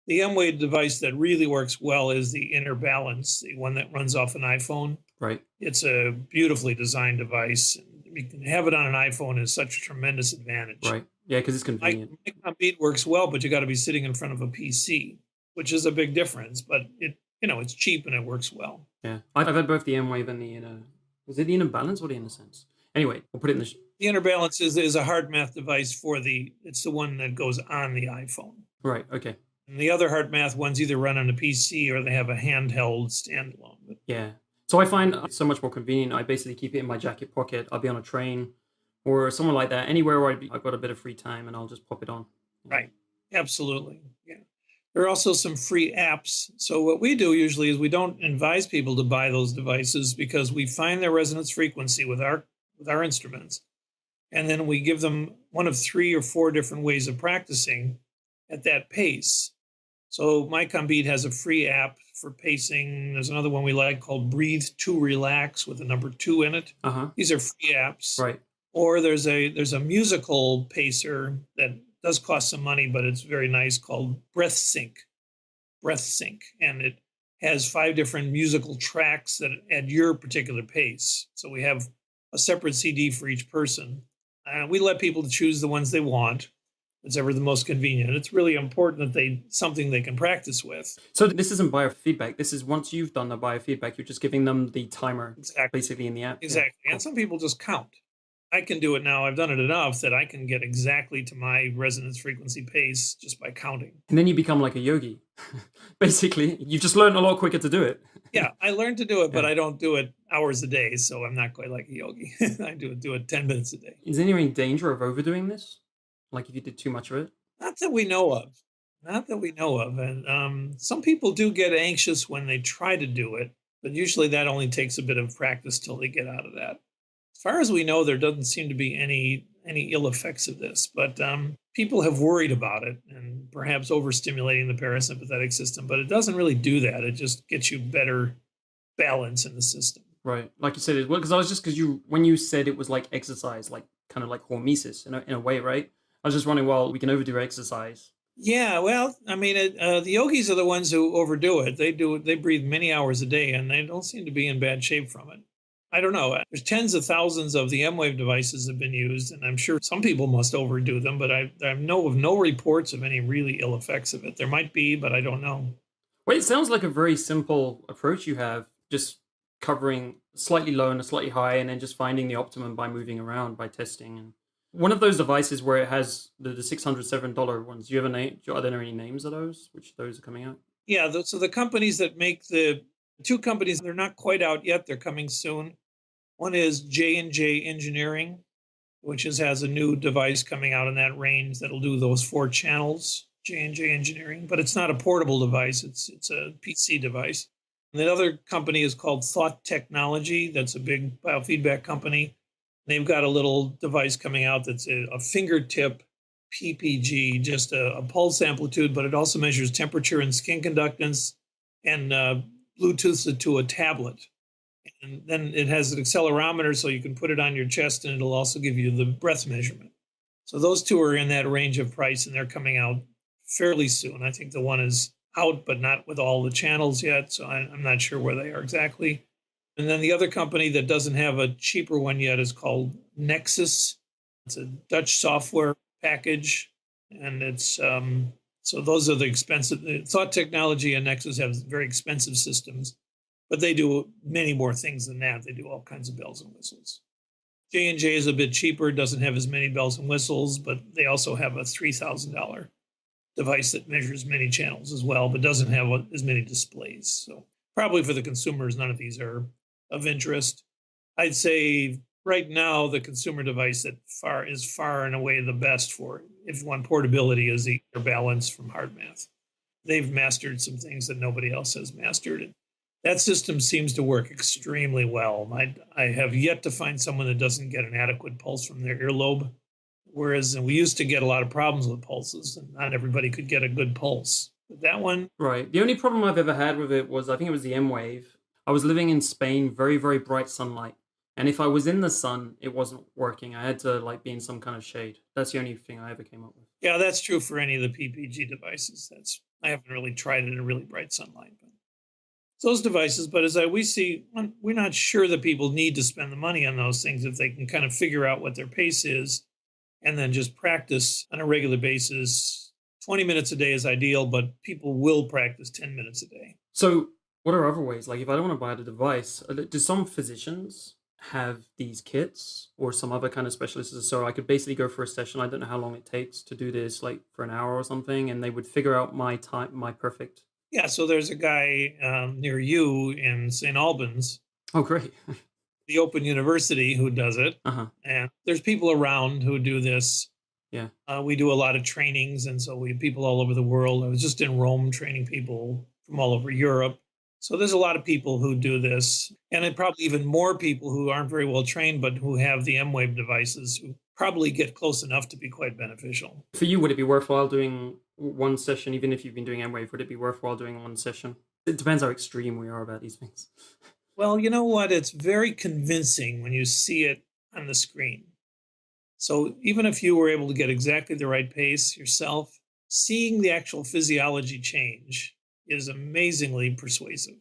the M-Wave device that really works well is the Inner Balance, the one that runs off an iPhone. Right. It's a beautifully designed device. And you can have it on an iPhone is such a tremendous advantage. Right. Yeah, because it's convenient. MyCom Beat works well, but you got to be sitting in front of a PC, which is a big difference. But it's cheap and it works well. Yeah, I've had both the M-Wave and the Inner. Was it the Inner Balance or the Inner Sense? Anyway, we'll put it in the. The Inner Balance is a HeartMath device it's the one that goes on the iPhone. Right. Okay. And the other HeartMath ones either run on a PC or they have a handheld standalone. Yeah. So I find it's so much more convenient. I basically keep it in my jacket pocket. I'll be on a train or somewhere like that, anywhere where I've got a bit of free time, and I'll just pop it on. Right. Absolutely. Yeah. There are also some free apps. So what we do usually is we don't advise people to buy those devices because we find their resonance frequency with our instruments, and then we give them one of 3 or 4 different ways of practicing at that pace. So my Beat has a free app for pacing. There's another one we like called Breathe to Relax with the number 2 in it. Uh-huh. These are free apps. Right. Or there's a musical pacer that does cost some money, but it's very nice, called Breath Sync, and it has 5 different musical tracks that at your particular pace. So we have a separate CD for each person. We let people choose the ones they want. It's ever the most convenient. It's really important that something they can practice with. So this isn't biofeedback. This is once you've done the biofeedback, you're just giving them the timer Exactly. basically in the app. Exactly. Yeah, And cool. some people just count. I can do it now. I've done it enough that I can get exactly to my resonance frequency pace just by counting. And then you become like a yogi. Basically, you've just learned a lot quicker to do it. Yeah, I learned to do it, but Yeah. I don't do it hours a day, so I'm not quite like a yogi. I do it 10 minutes a day. Is there any danger of overdoing this? Like if you did too much of it? Not that we know of. Not that we know of. And some people do get anxious when they try to do it, but usually that only takes a bit of practice till they get out of that. As far as we know, there doesn't seem to be any ill effects of this, but people have worried about it and perhaps overstimulating the parasympathetic system, but it doesn't really do that. It just gets you better balance in the system. Right. Like you said, it well, because I was just because when you said it was like exercise, like kind of like hormesis in a way, right? I was just wondering, well, we can overdo exercise. Yeah, well, I mean, the yogis are the ones who overdo it. They breathe many hours a day, and they don't seem to be in bad shape from it. I don't know. There's tens of thousands of the M-Wave devices have been used, and I'm sure some people must overdo them, but I know of no reports of any really ill effects of it. There might be, but I don't know. Well, it sounds like a very simple approach you have, just covering slightly low and a slightly high, and then just finding the optimum by moving around by testing. And one of those devices where it has the $607 ones. Do you have a name? Are there any names of those? Which those are coming out? Yeah, so the companies that make the 2 companies, they're not quite out yet. They're coming soon. One is J&J Engineering, which has a new device coming out in that range that'll do those 4 channels, J&J Engineering, but it's not a portable device. It's a PC device. And the other company is called Thought Technology. That's a big biofeedback company. They've got a little device coming out that's a fingertip PPG, just a pulse amplitude, but it also measures temperature and skin conductance, and Bluetooths it to a tablet. And then it has an accelerometer, so you can put it on your chest, and it'll also give you the breath measurement. So those 2 are in that range of price, and they're coming out fairly soon. I think the one is out, but not with all the channels yet, so I'm not sure where they are exactly. And then the other company that doesn't have a cheaper one yet is called Nexus. It's a Dutch software package, and it's so those are the expensive. Thought Technology and Nexus have very expensive systems, but they do many more things than that. They do all kinds of bells and whistles. J&J is a bit cheaper, doesn't have as many bells and whistles, but they also have a $3,000 device that measures many channels as well, but doesn't have as many displays. So probably for the consumers, none of these are of interest. I'd say right now the consumer device that is far and away the best for if you want portability is the Air Balance from HeartMath. They've mastered some things that nobody else has mastered. That system seems to work extremely well. I have yet to find someone that doesn't get an adequate pulse from their earlobe, whereas we used to get a lot of problems with pulses, and not everybody could get a good pulse. But that one, Right. The only problem I've ever had with it was I think it was the M-Wave. I was living in Spain, very, very bright sunlight. And if I was in the sun, it wasn't working. I had to like be in some kind of shade. That's the only thing I ever came up with. yeah, that's true for any of the PPG devices. I haven't really tried it in really bright sunlight, but those devices. But we see, we're not sure that people need to spend the money on those things if they can kind of figure out what their pace is and then just practice on a regular basis. 20 minutes a day is ideal, but people will practice 10 minutes a day. So what are other ways? Like if I don't want to buy the device, do some physicians have these kits or some other kind of specialists? So I could basically go for a session. I don't know how long it takes to do this, like for an hour or something, and they would figure out my time, my perfect. Yeah, so there's a guy near you in St. Albans, Oh, great. the Open University, who does it. Uh-huh. And there's people around who do this. Yeah. We do a lot of trainings, and so we have people all over the world. I was just in Rome training people from all over Europe. So there's a lot of people who do this, and then probably even more people who aren't very well trained, but who have the M-Wave devices, who probably get close enough to be quite beneficial. For you, would it be worthwhile doing one session, even if you've been doing M-Wave? Would it be worthwhile doing one session? It depends how extreme we are about these things. Well, you know what? It's very convincing when you see it on the screen. So even if you were able to get exactly the right pace yourself, seeing the actual physiology change is amazingly persuasive.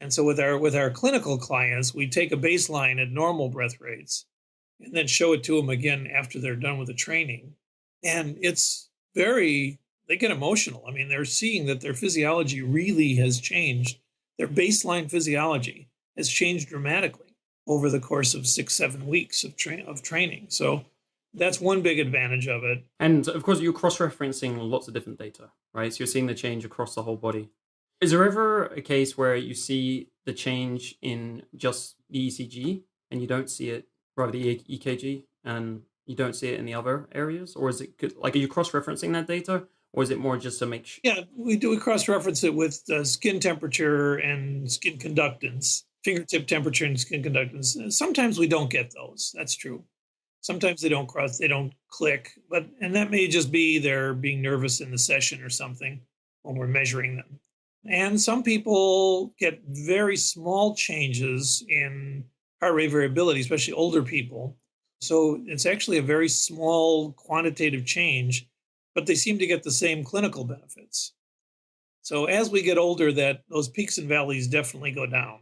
And so with our clinical clients, we take a baseline at normal breath rates and then show it to them again after they're done with the training. And it's very, they get emotional. I mean, they're seeing that their physiology really has changed. Their baseline physiology has changed dramatically over the course of 6, 7 weeks of training. So that's one big advantage of it. And of course, you're cross-referencing lots of different data, right? So you're seeing the change across the whole body. Is there ever a case where you see the change in just the ECG and you don't see it, rather the EKG, and you don't see it in the other areas? Or is it like, are you cross-referencing that data? Or is it more just to make sure? Yeah, we cross-reference it with skin temperature and skin conductance, fingertip temperature and skin conductance. Sometimes we don't get those. That's true. Sometimes they don't click, and that may just be they're being nervous in the session or something when we're measuring them. And some people get very small changes in heart rate variability, especially older people. So it's actually a very small quantitative change, but they seem to get the same clinical benefits. So as we get older, that those peaks and valleys definitely go down.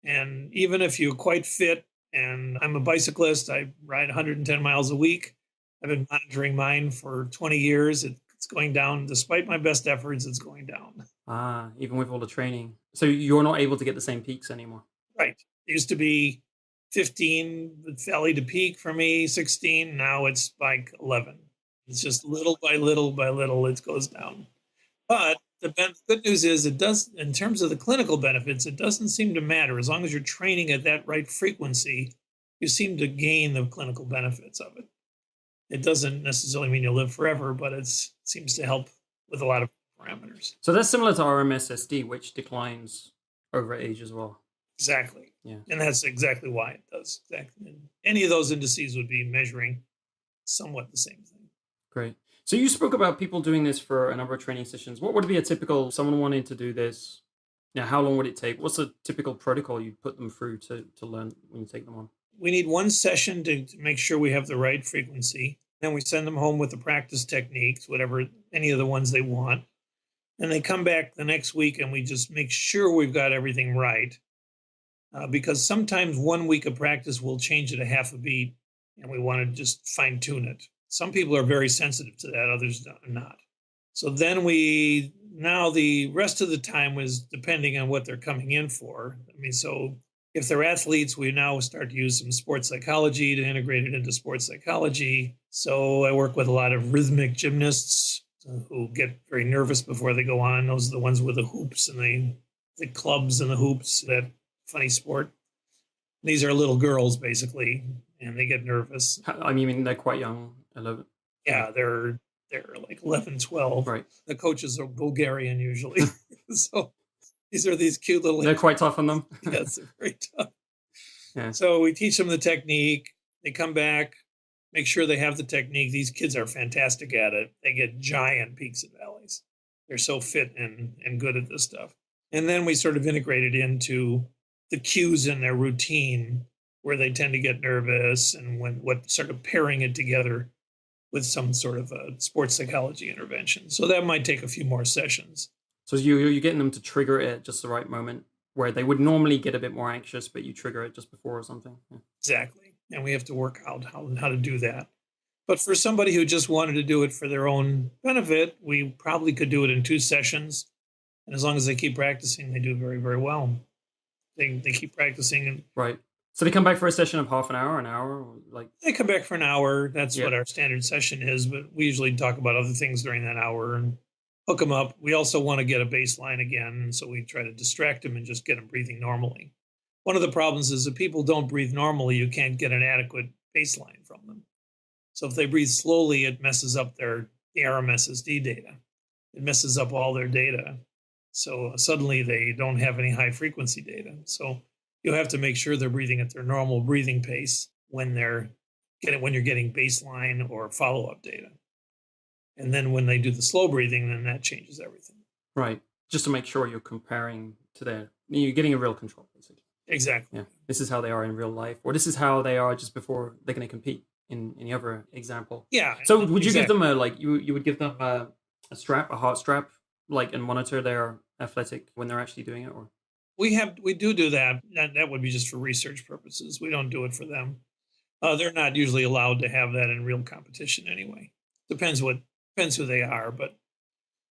And even if you're quite fit, and I'm a bicyclist, I ride 110 miles a week. I've been monitoring mine for 20 years. It's going down. Despite my best efforts, it's going down. Even with all the training. So you're not able to get the same peaks anymore. Right. It used to be 15 valley to peak for me, 16. Now it's like 11. It's just little by little by little, it goes down. But the good news is it does, in terms of the clinical benefits, it doesn't seem to matter. As long as you're training at that right frequency, you seem to gain the clinical benefits of it. It doesn't necessarily mean you'll live forever, but it seems to help with a lot of parameters. So that's similar to RMSSD, which declines over age as well. Exactly. Yeah. And that's exactly why it does. Exactly. And any of those indices would be measuring somewhat the same thing. Great. So you spoke about people doing this for a number of training sessions. What would be a typical someone wanting to do this? Now, how long would it take? What's a typical protocol you'd put them through to learn when you take them on? We need one session to make sure we have the right frequency. Then we send them home with the practice techniques, whatever, any of the ones they want. And they come back the next week and we just make sure we've got everything right. Because sometimes 1 week of practice will change it a half a beat and we want to just fine tune it. Some people are very sensitive to that, others are not. So then now the rest of the time was depending on what they're coming in for. I mean, so if they're athletes, we now start to use some sports psychology to integrate it into sports psychology. So I work with a lot of rhythmic gymnasts who get very nervous before they go on. Those are the ones with the hoops and the clubs and the hoops, that funny sport. These are little girls, basically, and they get nervous. I mean, they're quite young. 11. Yeah, they're like 11, 12. Right. The coaches are Bulgarian usually. So these are these cute little... They're quite tough on them. Yes, they're very tough. Yeah. So we teach them the technique. They come back, make sure they have the technique. These kids are fantastic at it. They get giant peaks and valleys. They're so fit and good at this stuff. And then we sort of integrate it into the cues in their routine where they tend to get nervous, and what sort of pairing it together with some sort of a sports psychology intervention. So that might take a few more sessions. So you're getting them to trigger it at just the right moment where they would normally get a bit more anxious, but you trigger it just before or something. Yeah. Exactly. And we have to work out how to do that. But for somebody who just wanted to do it for their own benefit, we probably could do it in 2 sessions. And as long as they keep practicing, they do very, very well. They keep practicing. And right. So they come back for a session of half an hour, or like... They come back for an hour. That's what our standard session is. But we usually talk about other things during that hour and hook them up. We also want to get a baseline again. So we try to distract them and just get them breathing normally. One of the problems is if people don't breathe normally, you can't get an adequate baseline from them. So if they breathe slowly, it messes up the RMSSD data. It messes up all their data. So suddenly they don't have any high frequency data. So you have to make sure they're breathing at their normal breathing pace when you're getting baseline or follow-up data. And then when they do the slow breathing, then that changes everything. Right. Just to make sure you're comparing to you're getting a real control, basically. Exactly. Yeah. This is how they are in real life, or this is how they are just before they're going to compete in any other example. Yeah. So would you give exactly. them you would give them a strap, a heart strap, and monitor their athletic when they're actually doing it, or? We do that. That would be just for research purposes. We don't do it for them. They're not usually allowed to have that in real competition anyway. Depends who they are, but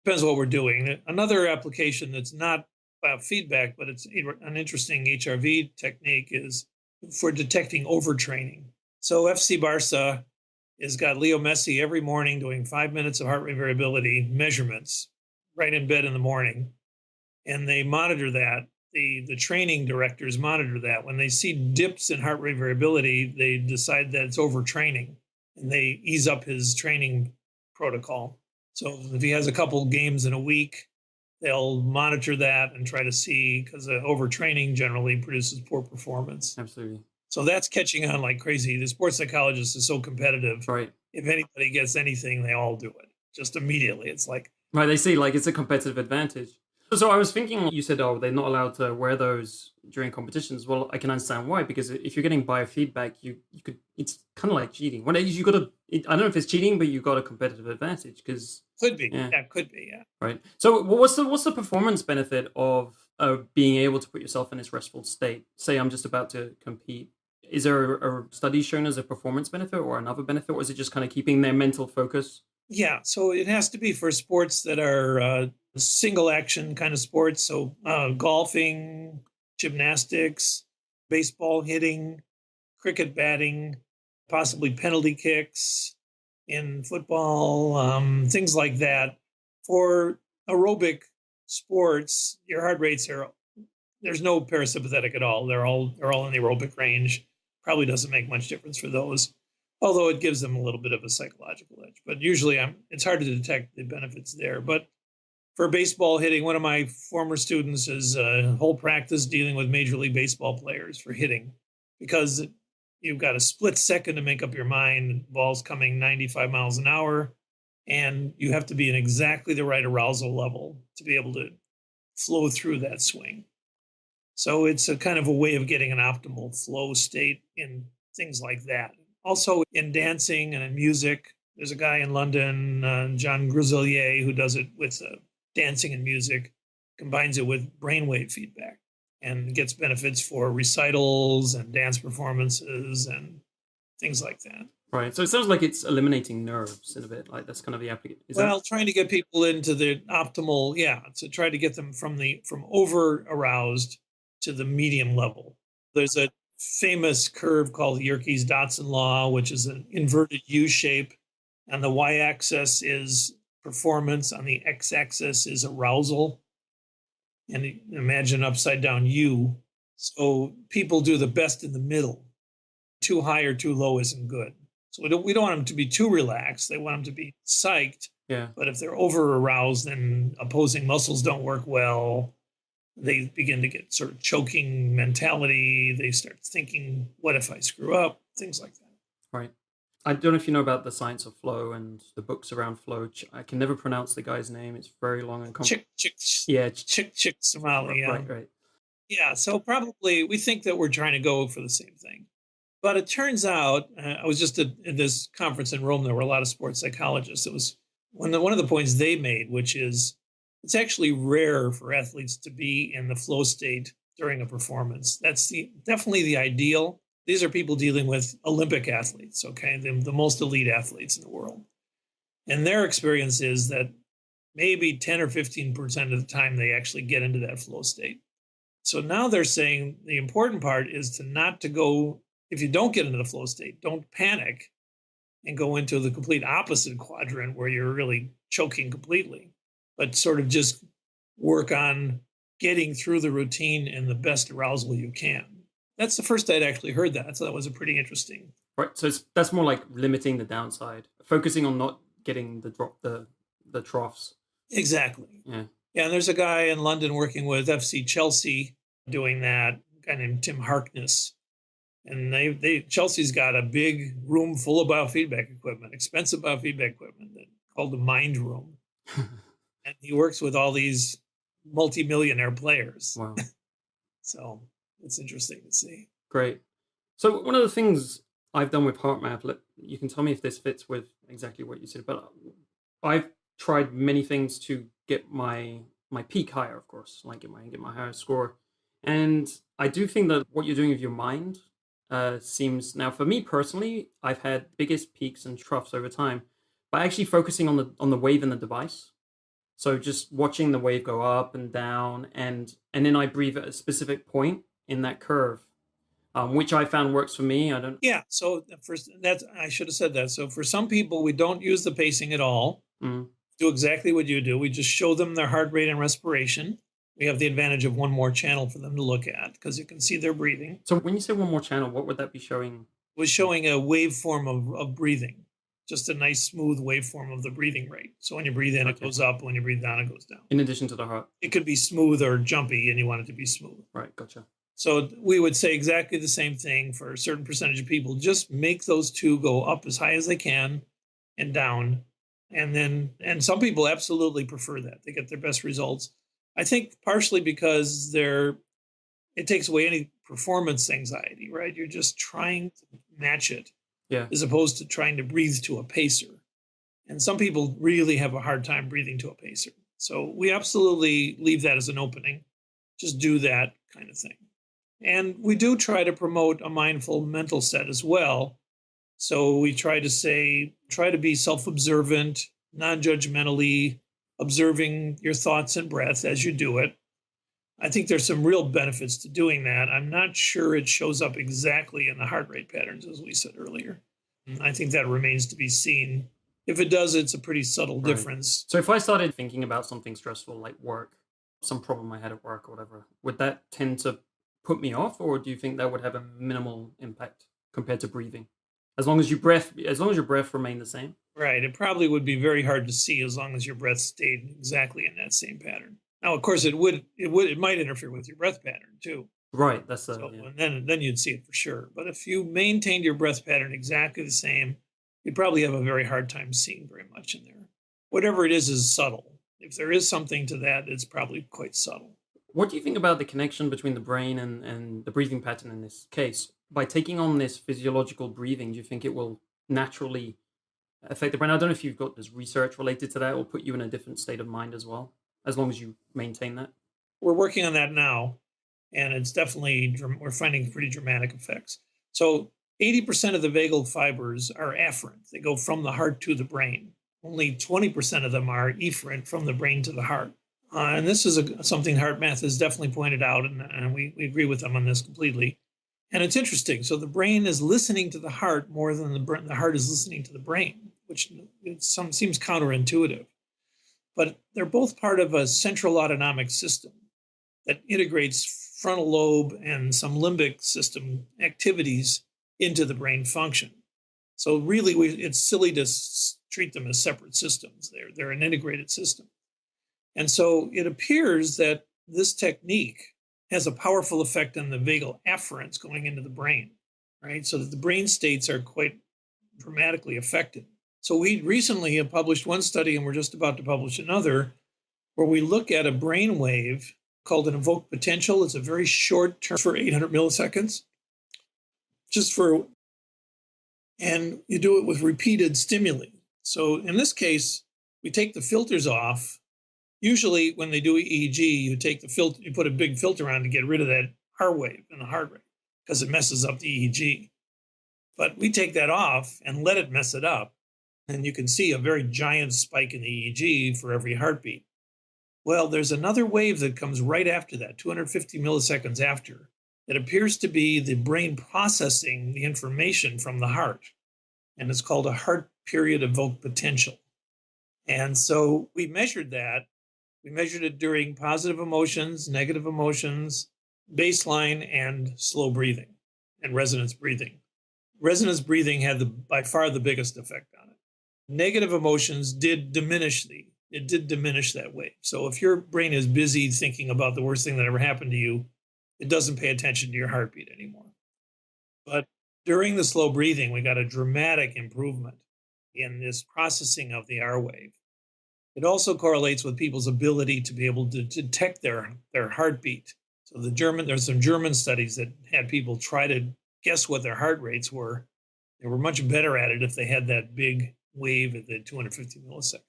depends what we're doing. Another application that's not biofeedback, but it's an interesting HRV technique is for detecting overtraining. So FC Barca has got Leo Messi every morning doing 5 minutes of heart rate variability measurements right in bed in the morning, and they monitor that. The training directors monitor that. When they see dips in heart rate variability, they decide that it's overtraining, and they ease up his training protocol. So if he has a couple games in a week, they'll monitor that and try to see, because overtraining generally produces poor performance. Absolutely. So that's catching on like crazy. The sports psychologist is so competitive. Right. If anybody gets anything, they all do it just immediately. It's like, right, they see it's a competitive advantage. So I was thinking, you said, they're not allowed to wear those during competitions. Well, I can understand why, because if you're getting biofeedback, you could, it's kind of like cheating. When you got I don't know if it's cheating, but you got a competitive advantage because could be, could be, yeah. Right. So what's the performance benefit of being able to put yourself in this restful state? Say I'm just about to compete. Is there a study shown as a performance benefit or another benefit, or is it just kind of keeping their mental focus? Yeah, so it has to be for sports that are single action kind of sports. So golfing, gymnastics, baseball hitting, cricket batting, possibly penalty kicks in football, things like that. For aerobic sports, your heart rates there's no parasympathetic at all. They're all in the aerobic range. Probably doesn't make much difference for those, although it gives them a little bit of a psychological edge. But usually it's hard to detect the benefits there. But for baseball hitting, one of my former students is a whole practice dealing with Major League Baseball players for hitting, because you've got a split second to make up your mind. The ball's coming 95 miles an hour, and you have to be in exactly the right arousal level to be able to flow through that swing. So it's a kind of a way of getting an optimal flow state in things like that. Also in dancing and in music, there's a guy in London, John Griselier, who does it with dancing and music, combines it with brainwave feedback, and gets benefits for recitals and dance performances and things like that. Right. So it sounds like it's eliminating nerves in a bit. Like that's kind of the application. Trying to get people into the optimal, to try to get them from over aroused to the medium level. There's a famous curve called Yerkes-Dodson law, which is an inverted U shape. And the y-axis is performance, on the x-axis is arousal. And imagine upside down U. So people do the best in the middle. Too high or too low isn't good. So we don't want them to be too relaxed. They want them to be psyched. Yeah. But if they're over aroused, then opposing muscles don't work well. They begin to get sort of choking mentality. They start thinking, what if I screw up? Things like that. Right. I don't know if you know about the science of flow and the books around flow. I can never pronounce the guy's name. It's very long and complex. Chick Somali. Right. Yeah, so probably we think that we're trying to go for the same thing. But it turns out, I was just at this conference in Rome. There were a lot of sports psychologists. It was one of the points they made, which is it's actually rare for athletes to be in the flow state during a performance. That's definitely the ideal. These are people dealing with Olympic athletes, okay, the most elite athletes in the world. And their experience is that maybe 10 or 15% of the time they actually get into that flow state. So now they're saying the important part is to go, if you don't get into the flow state, don't panic and go into the complete opposite quadrant where you're really choking completely, but sort of just work on getting through the routine in the best arousal you can. That's the first I'd actually heard that. So that was a pretty interesting Right. So that's more like limiting the downside, focusing on not getting the troughs. Exactly. Yeah. Yeah, and there's a guy in London working with FC Chelsea doing that, a guy named Tim Harkness. And they Chelsea's got a big room full of biofeedback equipment, expensive biofeedback equipment called the Mind Room. And he works with all these multimillionaire players. Wow. So it's interesting to see. Great. So one of the things I've done with HeartMath, you can tell me if this fits with exactly what you said, but I've tried many things to get my peak higher, of course, like get my higher score. And I do think that what you're doing with your mind seems, now for me personally, I've had biggest peaks and troughs over time by actually focusing on the wave in the device. So just watching the wave go up and down, and then I breathe at a specific point in that curve, which I found works for me. I don't. Yeah. So first, that's I should have said that. So for some people, we don't use the pacing at all. Mm. Do exactly what you do. We just show them their heart rate and respiration. We have the advantage of one more channel for them to look at because you can see their breathing. So when you say one more channel, what would that be showing? We're showing a waveform of breathing, just a nice smooth waveform of the breathing rate. So when you breathe in, it Okay. goes up. When you breathe down, it goes down. In addition to the heart. It could be smooth or jumpy, and you want it to be smooth. Right, gotcha. So we would say exactly the same thing for a certain percentage of people. Just make those two go up as high as they can and down. And some people absolutely prefer that. They get their best results. I think partially because it takes away any performance anxiety, right? You're just trying to match it Yeah. as opposed to trying to breathe to a pacer. And some people really have a hard time breathing to a pacer. So we absolutely leave that as an opening. Just do that kind of thing. And we do try to promote a mindful mental set as well. So we try to be self observant, non judgmentally observing your thoughts and breath as you do it. I think there's some real benefits to doing that. I'm not sure it shows up exactly in the heart rate patterns, as we said earlier. I think that remains to be seen. If it does, it's a pretty subtle Right. difference. So if I started thinking about something stressful like work, some problem I had at work or whatever, would that tend to put me off, or do you think that would have a minimal impact compared to breathing? As long as your breath remained the same. Right. It probably would be very hard to see as long as your breath stayed exactly in that same pattern. Now, of course, it might interfere with your breath pattern too. Right. That's So yeah. and then you'd see it for sure. But if you maintained your breath pattern exactly the same, you'd probably have a very hard time seeing very much in there. Whatever it is subtle. If there is something to that, it's probably quite subtle. What do you think about the connection between the brain and the breathing pattern in this case? By taking on this physiological breathing, do you think it will naturally affect the brain? I don't know if you've got this research related to that or put you in a different state of mind as well, as long as you maintain that. We're working on that now, and it's definitely we're finding pretty dramatic effects. So 80% of the vagal fibers are afferent. They go from the heart to the brain. Only 20% of them are efferent from the brain to the heart. And this is something HeartMath has definitely pointed out, and we agree with them on this completely. And it's interesting. So the brain is listening to the heart more than the heart is listening to the brain, which seems counterintuitive. But they're both part of a central autonomic system that integrates frontal lobe and some limbic system activities into the brain function. So really, it's silly to treat them as separate systems. They're an integrated system. And so it appears that this technique has a powerful effect on the vagal afferents going into the brain, right? So that the brain states are quite dramatically affected. So we recently have published one study, and we're just about to publish another, where we look at a brain wave called an evoked potential. It's a very short term for 800 milliseconds, and you do it with repeated stimuli. So in this case, we take the filters off. Usually when they do EEG, you take the filter, you put a big filter on to get rid of that heart wave and the heart rate because it messes up the EEG. But we take that off and let it mess it up. And you can see a very giant spike in the EEG for every heartbeat. Well, there's another wave that comes right after that, 250 milliseconds after. It appears to be the brain processing the information from the heart. And it's called a heart period evoked potential. And so we measured that. We measured it during positive emotions, negative emotions, baseline, and slow breathing and resonance breathing. resonance breathing had by far the biggest effect on it. Negative emotions did diminish that wave. So if your brain is busy thinking about the worst thing that ever happened to you, it doesn't pay attention to your heartbeat anymore. But during the slow breathing, we got a dramatic improvement in this processing of the R wave. It also correlates with people's ability to be able to detect their heartbeat. So there's some German studies that had people try to guess what their heart rates were. They were much better at it if they had that big wave at the 250 milliseconds.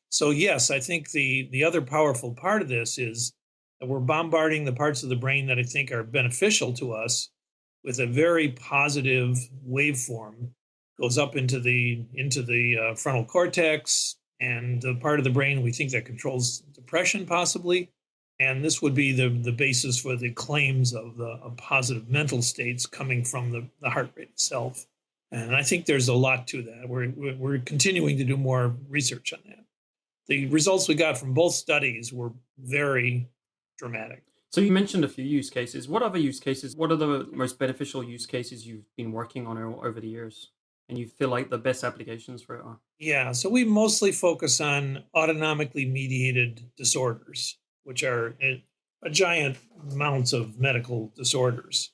So yes, I think the other powerful part of this is that we're bombarding the parts of the brain that I think are beneficial to us with a very positive waveform. Goes up into the frontal cortex and the part of the brain we think that controls depression possibly. And this would be the basis for the claims of positive mental states coming from the heart rate itself. And I think there's a lot to that. We're continuing to do more research on that. The results we got from both studies were very dramatic. So you mentioned a few use cases. What other use cases? What are the most beneficial use cases you've been working on over the years? And you feel like the best applications for it are? Yeah, so we mostly focus on autonomically mediated disorders, which are a giant amounts of medical disorders.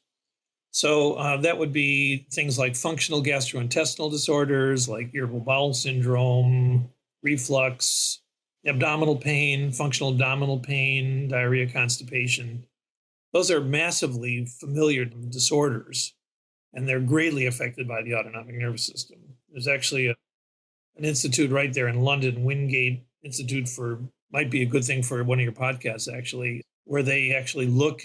So that would be things like functional gastrointestinal disorders, like irritable bowel syndrome, reflux, abdominal pain, functional abdominal pain, diarrhea, constipation. Those are massively familiar disorders, and they're greatly affected by the autonomic nervous system. There's actually an institute right there in London, Wingate Institute might be a good thing for one of your podcasts, actually, where they actually look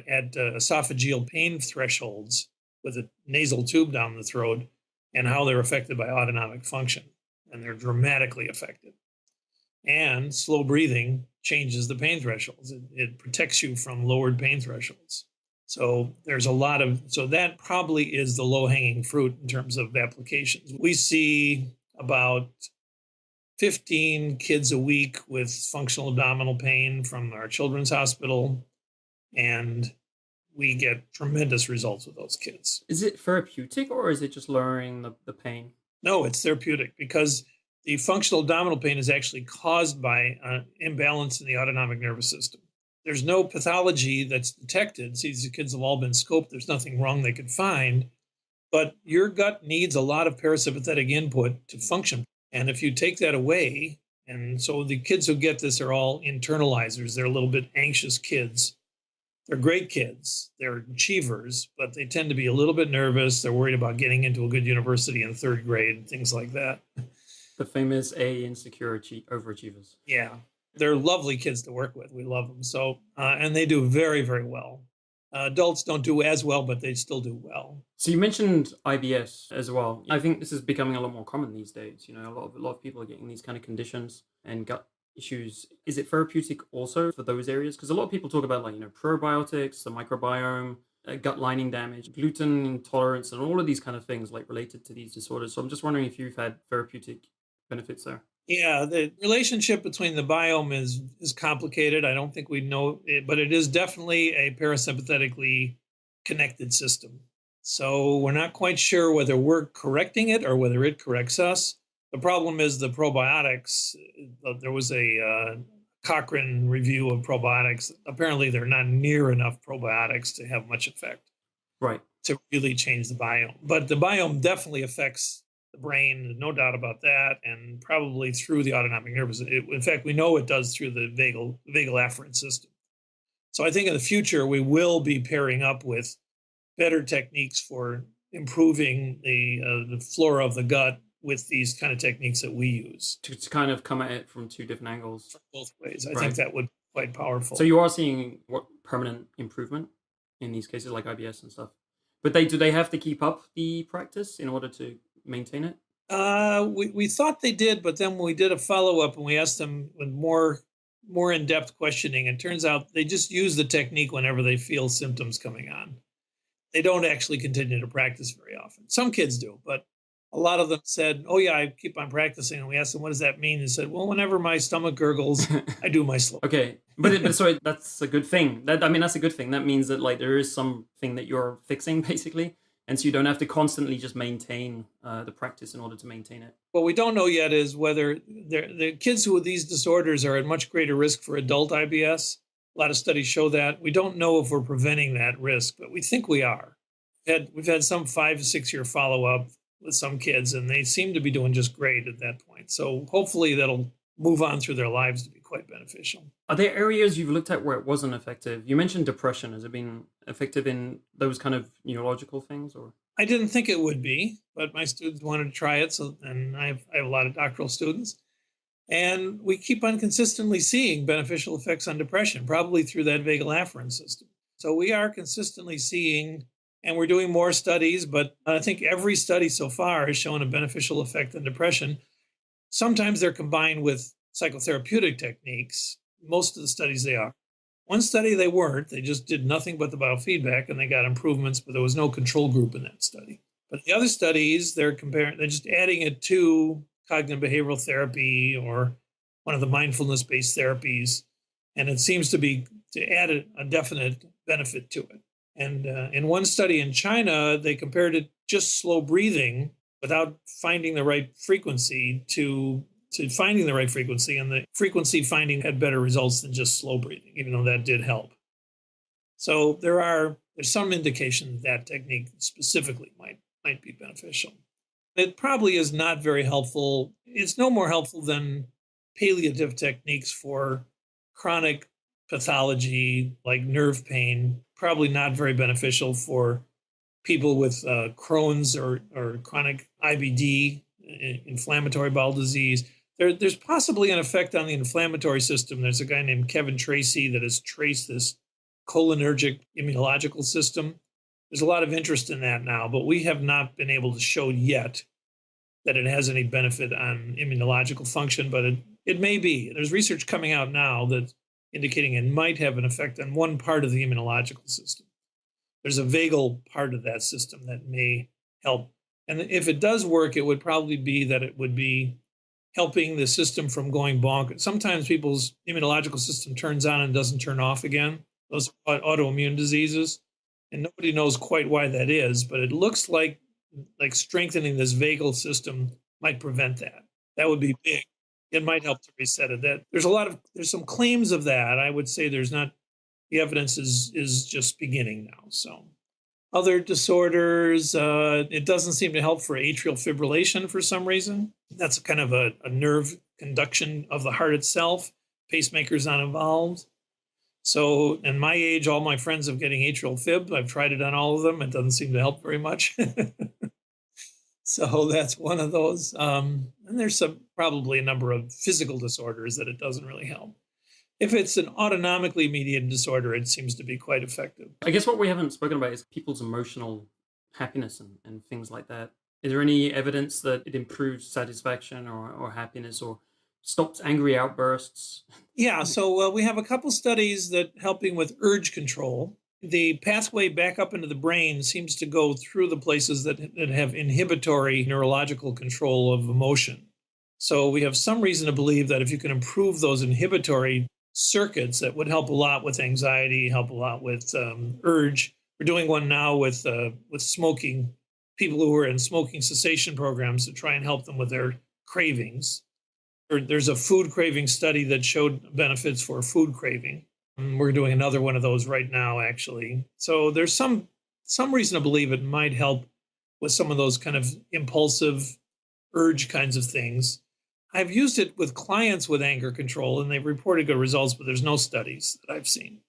at esophageal pain thresholds with a nasal tube down the throat and how they're affected by autonomic function. And they're dramatically affected. And slow breathing changes the pain thresholds. It protects you from lowered pain thresholds. So so that probably is the low-hanging fruit in terms of applications. We see about 15 kids a week with functional abdominal pain from our children's hospital, and we get tremendous results with those kids. Is it therapeutic or is it just lowering the pain? No, it's therapeutic because the functional abdominal pain is actually caused by an imbalance in the autonomic nervous system. There's no pathology that's detected. See, these kids have all been scoped. There's nothing wrong they could find. But your gut needs a lot of parasympathetic input to function. And if you take that away, and so the kids who get this are all internalizers. They're a little bit anxious kids. They're great kids. They're achievers, but they tend to be a little bit nervous. They're worried about getting into a good university in third grade, things like that. The famous insecure overachievers. Yeah. They're lovely kids to work with. We love them. So, and they do very, very well. Adults don't do as well, but they still do well. So you mentioned IBS as well. I think this is becoming a lot more common these days. You know, a lot of people are getting these kind of conditions and gut issues. Is it therapeutic also for those areas? Because a lot of people talk about probiotics, the microbiome, gut lining damage, gluten intolerance, and all of these kind of things related to these disorders. So I'm just wondering if you've had therapeutic benefits there. Yeah, the relationship between the biome is complicated. I don't think we know it, but it is definitely a parasympathetically connected system. So we're not quite sure whether we're correcting it or whether it corrects us. The problem is the probiotics. There was a Cochrane review of probiotics. Apparently, they're not near enough probiotics to have much effect. Right. To really change the biome. But the biome definitely affects the brain, no doubt about that, and probably through the autonomic nervous system. In fact, we know it does through the vagal afferent system. So I think in the future, we will be pairing up with better techniques for improving the flora of the gut with these kind of techniques that we use. To kind of come at it from two different angles. From both ways. I think that would be quite powerful. So you are seeing permanent improvement in these cases like IBS and stuff. But do they have to keep up the practice in order to maintain it? We thought they did, but then when we did a follow-up and we asked them with more in-depth questioning, it turns out they just use the technique whenever they feel symptoms coming on. They don't actually continue to practice very often. Some kids do, but a lot of them said, oh yeah, I keep on practicing. And we asked them, what does that mean? They said, well, whenever my stomach gurgles, I do my slow. Okay, but so that's a good thing. That's a good thing. That means that there is something that you're fixing basically. And so you don't have to constantly just maintain the practice in order to maintain it. What we don't know yet is whether the kids with these disorders are at much greater risk for adult IBS. A lot of studies show that. We don't know if we're preventing that risk, but we think we are. We've had some 5 to 6 year follow-up with some kids, and they seem to be doing just great at that point. So hopefully that'll move on through their lives to be quite beneficial. Are there areas you've looked at where it wasn't effective? You mentioned depression. Has it been effective in those kind of neurological things, or? I didn't think it would be, but my students wanted to try it. And I have a lot of doctoral students. And we keep on consistently seeing beneficial effects on depression, probably through that vagal afferent system. So we are consistently seeing, and we're doing more studies, but I think every study so far has shown a beneficial effect on depression. Sometimes they're combined with psychotherapeutic techniques. Most of the studies they are. One study they weren't. They just did nothing but the biofeedback and they got improvements, but there was no control group in that study. But the other studies, they're just adding it to cognitive behavioral therapy or one of the mindfulness-based therapies. And it seems to add a definite benefit to it. And in one study in China, they compared it just slow breathing without finding the right frequency to finding the right frequency, and the frequency finding had better results than just slow breathing, even though that did help. So there's some indication that technique specifically might be beneficial. It probably is not very helpful. It's no more helpful than palliative techniques for chronic pathology like nerve pain. Probably not very beneficial for people with Crohn's or chronic IBD, inflammatory bowel disease. There's possibly an effect on the inflammatory system. There's a guy named Kevin Tracy that has traced this cholinergic immunological system. There's a lot of interest in that now, but we have not been able to show yet that it has any benefit on immunological function, but it may be. There's research coming out now that's indicating it might have an effect on one part of the immunological system. There's a vagal part of that system that may help. And if it does work, it would probably be that it would be helping the system from going bonkers. Sometimes people's immunological system turns on and doesn't turn off again. Those are autoimmune diseases. And nobody knows quite why that is, but it looks like strengthening this vagal system might prevent that. That would be big. It might help to reset it. There's some claims of that. I would say the evidence is just beginning now. So other disorders, it doesn't seem to help for atrial fibrillation for some reason. That's kind of a nerve conduction of the heart itself. Pacemaker's not involved. So in my age, all my friends are getting atrial fib. I've tried it on all of them. It doesn't seem to help very much. So that's one of those. And there's probably a number of physical disorders that it doesn't really help. If it's an autonomically mediated disorder, it seems to be quite effective. I guess what we haven't spoken about is people's emotional happiness and things like that. Is there any evidence that it improves satisfaction or happiness or stops angry outbursts? Yeah, so we have a couple studies that helping with urge control. The pathway back up into the brain seems to go through the places that have inhibitory neurological control of emotion. So we have some reason to believe that if you can improve those inhibitory circuits, that would help a lot with anxiety, help a lot with urge. We're doing one now with smoking, people who are in smoking cessation programs to try and help them with their cravings. There's a food craving study that showed benefits for food craving. We're doing another one of those right now, actually. So there's some reason to believe it might help with some of those kind of impulsive urge kinds of things. I've used it with clients with anger control, and they've reported good results, but there's no studies that I've seen.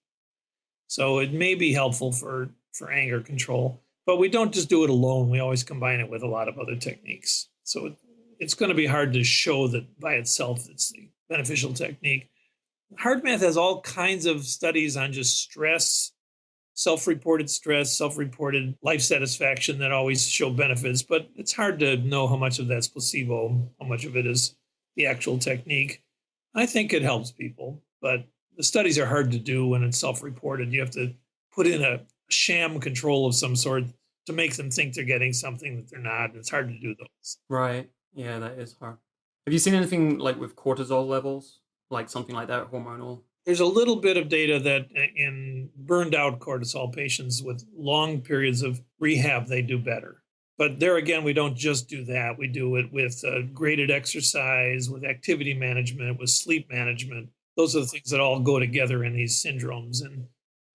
So it may be helpful for anger control, but we don't just do it alone. We always combine it with a lot of other techniques. So it's going to be hard to show that by itself it's the beneficial technique. HeartMath has all kinds of studies on just stress, self-reported stress, self-reported life satisfaction that always show benefits, but it's hard to know how much of that's placebo, how much of it is the actual technique. I think it helps people, but the studies are hard to do when it's self-reported. You have to put in a sham control of some sort to make them think they're getting something that they're not. It's hard to do those. Right. Yeah, that is hard. Have you seen anything like with cortisol levels, like something like that, hormonal? There's a little bit of data that in burned out cortisol patients with long periods of rehab, they do better. But there again, we don't just do that. We do it with graded exercise, with activity management, with sleep management. Those are the things that all go together in these syndromes. And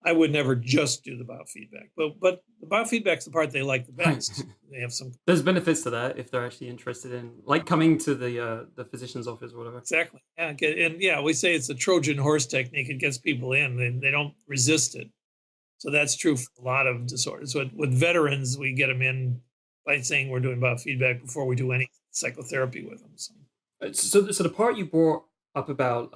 I would never just do the biofeedback, but the biofeedback's the part they like the Right. best. They have some There's benefits to that if they're actually interested in, like, coming to the physician's office or whatever. exactly, yeah, and yeah, we say it's a Trojan horse technique. It gets people in, and they don't resist it. So that's true for a lot of disorders. With veterans, we get them in by saying we're doing biofeedback before we do any psychotherapy with them. So. So the part you brought up about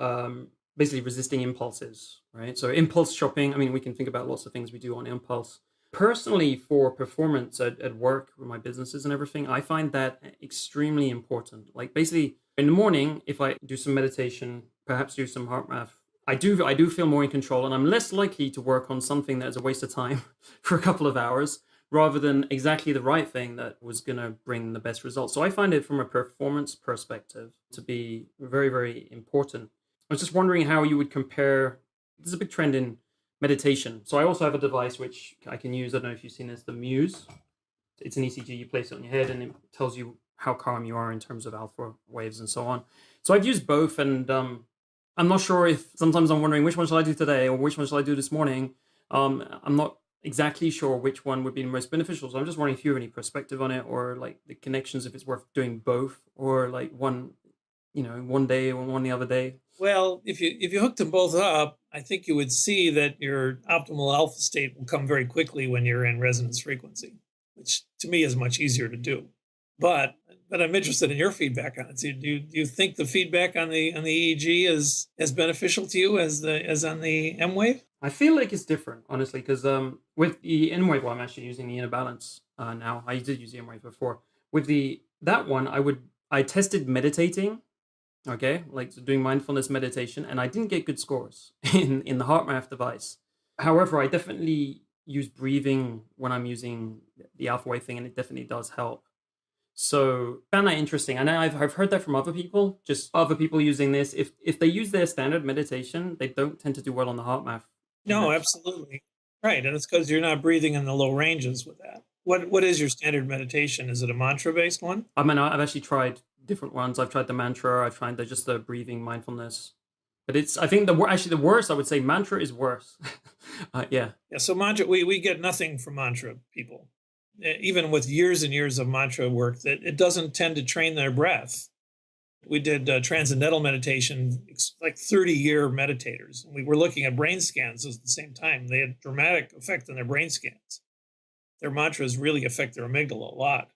basically resisting impulses, right? So impulse shopping. I mean, we can think about lots of things we do on impulse. Personally, for performance at work with my businesses and everything, I find that extremely important. Like basically in the morning, if I do some meditation, perhaps do some heart math, I do feel more in control, and I'm less likely to work on something that is a waste of time for a couple of hours rather than exactly the right thing that was going to bring the best results. So I find it from a performance perspective to be very, very important. I was just wondering how you would compare. There's a big trend in meditation. So I also have a device which I can use. I don't know if you've seen this, the Muse. It's an ECG. You place it on your head and it tells you how calm you are in terms of alpha waves and so on. So I've used both, and I'm not sure if sometimes I'm wondering which one shall I do today or which one shall I do this morning. I'm not exactly sure which one would be the most beneficial. So I'm just wondering if you have any perspective on it, or like the connections, if it's worth doing both, or like one, one day or one the other day. Well, if you hooked them both up, I think you would see that your optimal alpha state will come very quickly when you're in resonance frequency, which to me is much easier to do. But I'm interested in your feedback on it. So do you think the feedback on the EEG is as beneficial to you as on the M wave? I feel like it's different, honestly, because with the N-Wave, well, I'm actually using the inner balance now. I did use the N-Wave before. With that one, I tested meditating, okay, like so doing mindfulness meditation, and I didn't get good scores in the HeartMath device. However, I definitely use breathing when I'm using the alpha wave thing, and it definitely does help. So found that interesting. And I've heard that from other people, just other people using this. If they use their standard meditation, they don't tend to do well on the HeartMath No, index. absolutely. Right. And it's because you're not breathing in the low ranges with that. What is your standard meditation? Is it a mantra based one? I mean, I've actually tried different ones. I've tried the mantra. I've tried just the breathing mindfulness. But I think the worst, I would say mantra is worse. Yeah. Yeah. So mantra, we get nothing from mantra people. Even with years and years of mantra work, that it doesn't tend to train their breath. We did transcendental meditation, like 30-year meditators. And we were looking at brain scans at the same time. They had dramatic effect on their brain scans. Their mantras really affect their amygdala a lot,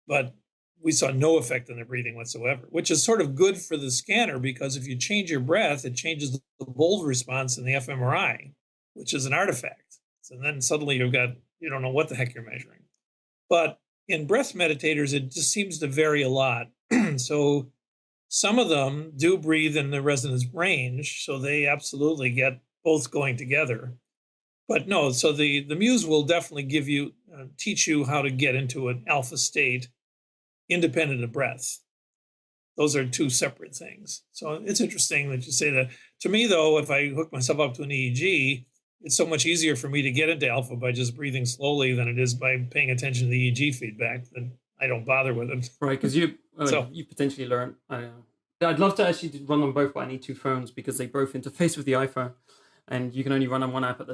but we saw no effect on their breathing whatsoever, which is sort of good for the scanner, because if you change your breath, it changes the bold response in the fMRI, which is an artifact. So then suddenly you don't know what the heck you're measuring. But in breath meditators, it just seems to vary a lot. So some of them do breathe in the resonance range, so they absolutely get both going together. But no, so the Muse will definitely teach you how to get into an alpha state independent of breath. Those are two separate things. So it's interesting that you say that. To me, though, if I hook myself up to an EEG, it's so much easier for me to get into alpha by just breathing slowly than it is by paying attention to the EEG feedback. That I don't bother with it. Right, because you potentially learn. I don't know. I'd love to actually run them both, but I need two phones because they both interface with the iPhone, and you can only run on one app at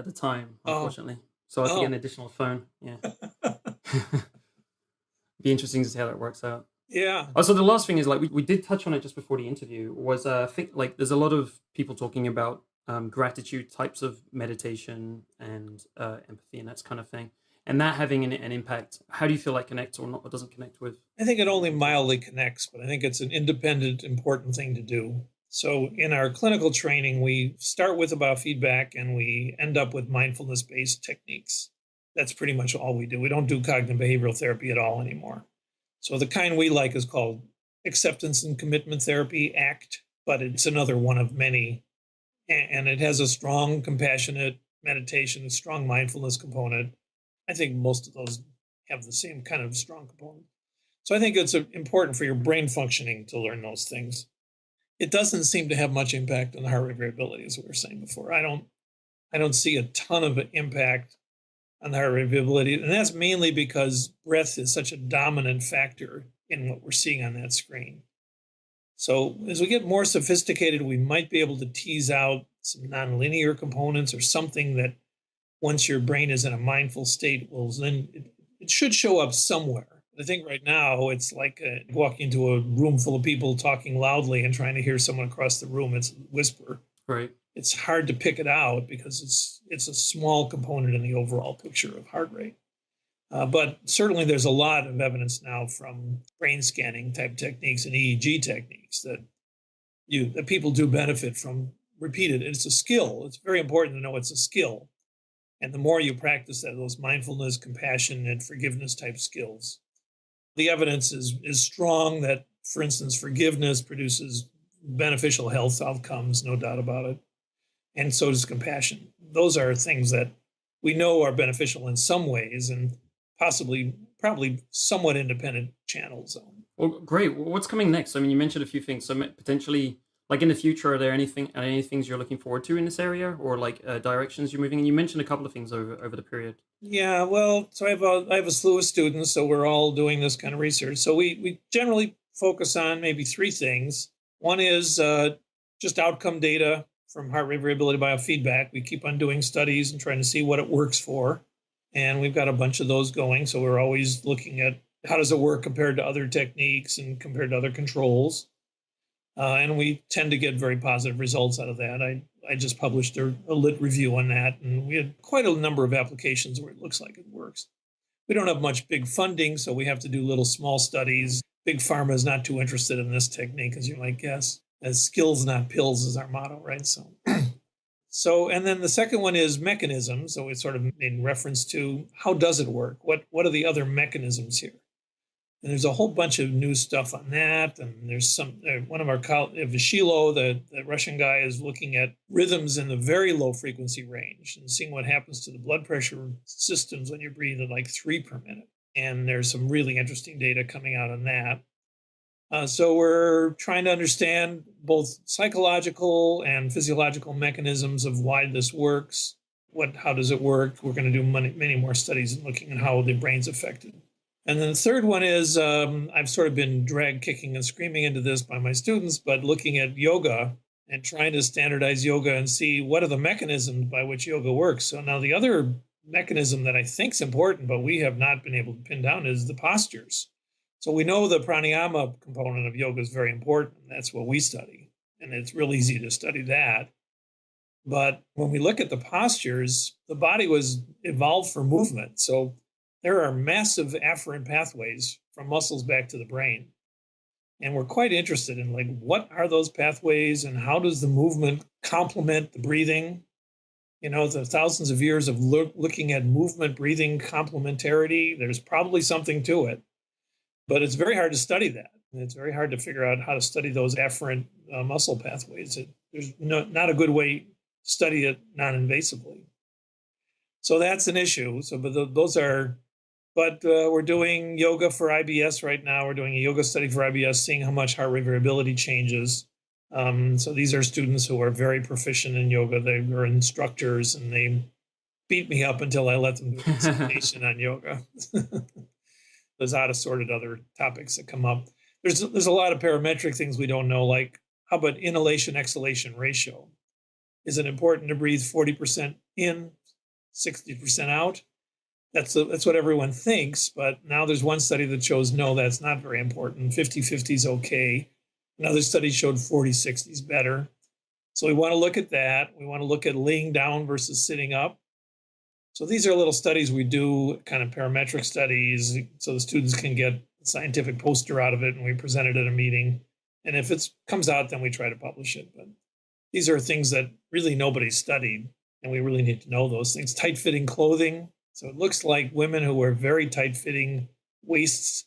a time, unfortunately. So I have to get an additional phone. Yeah. Be interesting to see how that works out. Yeah. Also, the last thing is, like, we did touch on it just before the interview, was I think, like, there's a lot of people talking about gratitude types of meditation and empathy and that kind of thing, and that having an impact. How do you feel like connects or not, or doesn't connect with? I think it only mildly connects, but I think it's an independent, important thing to do. So in our clinical training, we start with about feedback and we end up with mindfulness-based techniques. That's pretty much all we do. We don't do cognitive behavioral therapy at all anymore. So the kind we like is called acceptance and commitment therapy, ACT, but it's another one of many. And it has a strong compassionate meditation, a strong mindfulness component. I think most of those have the same kind of strong component. So I think it's important for your brain functioning to learn those things. it doesn't seem to have much impact on the heart rate variability, as we were saying before. I don't see a ton of impact on the heart rate variability, and that's mainly because breath is such a dominant factor in what we're seeing on that screen. So as we get more sophisticated, we might be able to tease out some nonlinear components or something that once your brain is in a mindful state, will then it should show up somewhere. I think right now it's like walking into a room full of people talking loudly and trying to hear someone across the room. It's a whisper. Right. It's hard to pick it out because it's a small component in the overall picture of heart rate. But certainly there's a lot of evidence now from brain scanning type techniques and EEG techniques that people do benefit from repeated. It's a skill. It's very important to know it's a skill. And the more you practice that, those mindfulness, compassion, and forgiveness type skills, the evidence is strong that, for instance, forgiveness produces beneficial health outcomes, no doubt about it. And so does compassion. Those are things that we know are beneficial in some ways and probably somewhat independent channels. Well, great. What's coming next? I mean, you mentioned a few things. So potentially, like in the future, are there any things you're looking forward to in this area, or like directions you're moving in? You mentioned a couple of things over the period. Yeah, well, so I have a slew of students, so we're all doing this kind of research. So we generally focus on maybe three things. One is just outcome data from heart rate variability biofeedback. We keep on doing studies and trying to see what it works for. And we've got a bunch of those going. So we're always looking at how does it work compared to other techniques and compared to other controls. And we tend to get very positive results out of that. I just published a lit review on that, and we had quite a number of applications where it looks like it works. We don't have much big funding, so we have to do little small studies. Big pharma is not too interested in this technique, as you might guess. As skills, not pills is our motto, right? So, and then the second one is mechanisms. So it's sort of in reference to how does it work? What are the other mechanisms here? And there's a whole bunch of new stuff on that. And there's one of our colleagues, Vishilo, the Russian guy, is looking at rhythms in the very low frequency range and seeing what happens to the blood pressure systems when you breathe at like 3 per minute. And there's some really interesting data coming out on that. So we're trying to understand both psychological and physiological mechanisms of why this works. How does it work? We're going to do many more studies looking at how the brain's affected. And then the third one is I've sort of been dragged kicking and screaming into this by my students, but looking at yoga and trying to standardize yoga and see what are the mechanisms by which yoga works. So now the other mechanism that I think is important, but we have not been able to pin down, is the postures. So we know the pranayama component of yoga is very important. That's what we study. And it's real easy to study that. But when we look at the postures, the body was evolved for movement. So there are massive afferent pathways from muscles back to the brain. And we're quite interested in like, what are those pathways and how does the movement complement the breathing? You know, the thousands of years of looking at movement, breathing complementarity, there's probably something to it. But it's very hard to study that. And it's very hard to figure out how to study those afferent muscle pathways. There's not a good way to study it non-invasively. So that's an issue. So, but we're doing yoga for IBS right now. We're doing a yoga study for IBS, seeing how much heart rate variability changes. So these are students who are very proficient in yoga. They are instructors, and they beat me up until I let them do an examination on yoga. There's out assorted other topics that come up. There's a lot of parametric things we don't know, like how about inhalation-exhalation ratio? Is it important to breathe 40% in, 60% out? That's what everyone thinks, but now there's one study that shows no, that's not very important. 50-50 is okay. Another study showed 40-60 is better. So we want to look at that. We want to look at laying down versus sitting up. So these are little studies we do, kind of parametric studies, so the students can get a scientific poster out of it, and we present it at a meeting. And if it comes out, then we try to publish it. But these are things that really nobody studied, and we really need to know those things. Tight-fitting clothing. So it looks like women who wear very tight-fitting waists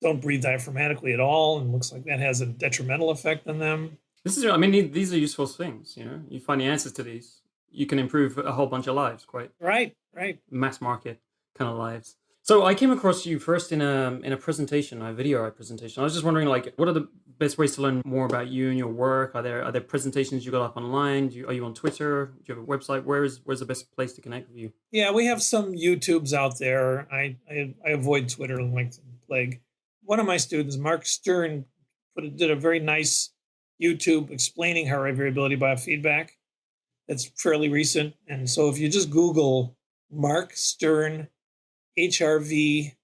don't breathe diaphragmatically at all, and looks like that has a detrimental effect on them. These are useful things. You know, you find the answers to these, you can improve a whole bunch of lives, quite Right. mass market kind of lives. So I came across you first in a presentation, a video presentation. I was just wondering, like, what are the best ways to learn more about you and your work? Are there presentations you got up online? Are you on Twitter? Do you have a website? Where's the best place to connect with you? Yeah, we have some YouTubes out there. I avoid Twitter like the plague. One of my students, Mark Stern, did a very nice YouTube explaining variability biofeedback. It's fairly recent. And so if you just Google Mark Stern HRV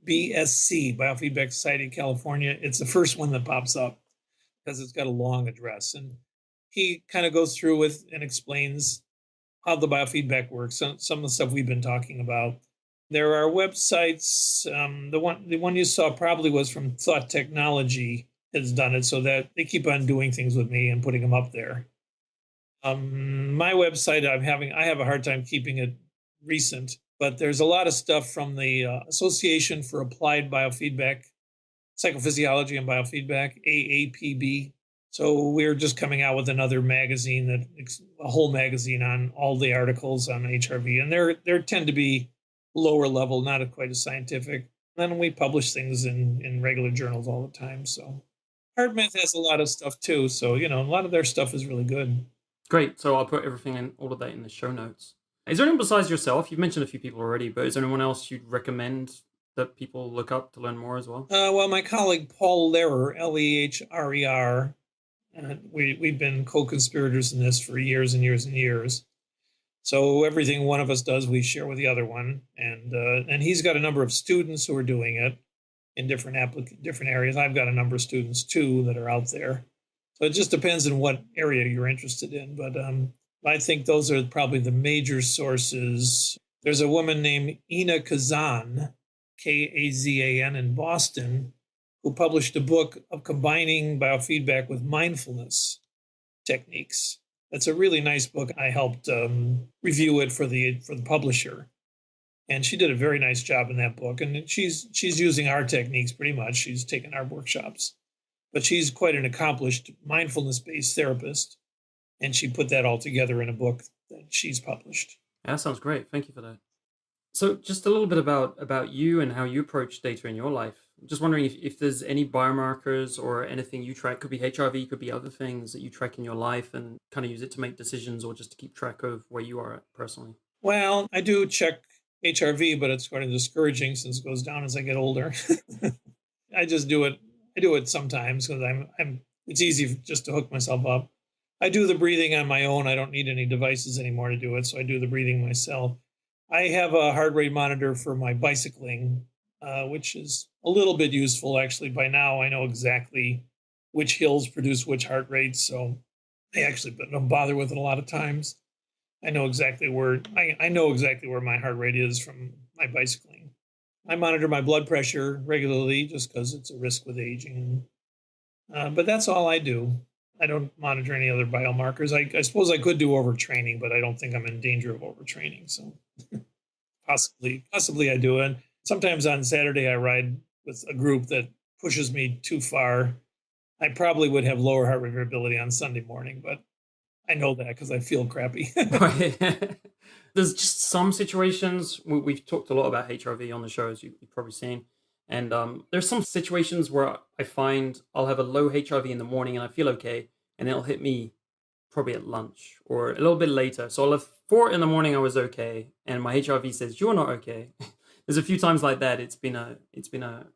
BSC, Biofeedback Society of California, it's the first one that pops up because it's got a long address. And he kind of goes through with and explains how the biofeedback works, some of the stuff we've been talking about. There are websites. The one you saw probably was from Thought Technology has done it, so that they keep on doing things with me and putting them up there. My website, I have a hard time keeping it recent, but there's a lot of stuff from the Association for Applied Biofeedback, Psychophysiology and Biofeedback, AAPB. So we're just coming out with another magazine, a whole magazine on all the articles on HRV, and they tend to be lower level, not quite as scientific. And then we publish things in regular journals all the time. So HeartMath has a lot of stuff too. So a lot of their stuff is really good. Great. So I'll put all of that in the show notes. Is there anyone besides yourself? You've mentioned a few people already, but is there anyone else you'd recommend that people look up to learn more as well? Well, my colleague Paul Lehrer, Lehrer, we've been co-conspirators in this for years and years and years. So everything one of us does, we share with the other one, and he's got a number of students who are doing it in different areas. I've got a number of students too that are out there. So it just depends on what area you're interested in. But I think those are probably the major sources. There's a woman named Ina Kazan, Kazan, in Boston, who published a book of combining biofeedback with mindfulness techniques. That's a really nice book. I helped review it for the publisher, and she did a very nice job in that book. And she's using our techniques pretty much. She's taken our workshops, but she's quite an accomplished mindfulness-based therapist, and she put that all together in a book that she's published. Yeah, that sounds great. Thank you for that. So just a little bit about you and how you approach data in your life. Just wondering if there's any biomarkers or anything you track, could be HRV, could be other things that you track in your life and kind of use it to make decisions or just to keep track of where you are at personally. Well, I do check HRV, but it's kind of discouraging since it goes down as I get older. I just do it. I do it sometimes because it's easy just to hook myself up. I do the breathing on my own. I don't need any devices anymore to do it, so I do the breathing myself. I have a heart rate monitor for my bicycling, which is a little bit useful. Actually, by now I know exactly which hills produce which heart rates, so I actually don't bother with it a lot of times. I know exactly where my heart rate is from my bicycling. I monitor my blood pressure regularly just because it's a risk with aging. But that's all I do. I don't monitor any other biomarkers. I suppose I could do overtraining, but I don't think I'm in danger of overtraining. So possibly I do. And sometimes on Saturday I ride with a group that pushes me too far. I probably would have lower heart rate variability on Sunday morning, but I know that because I feel crappy. Right. There's just some situations, we've talked a lot about HRV on the show, as you've probably seen. And there's some situations where I find I'll have a low HRV in the morning and I feel okay, and it'll hit me probably at lunch or a little bit later. So I'll have 4 in the morning I was okay, and my HRV says you're not okay. There's a few times like that. It's been a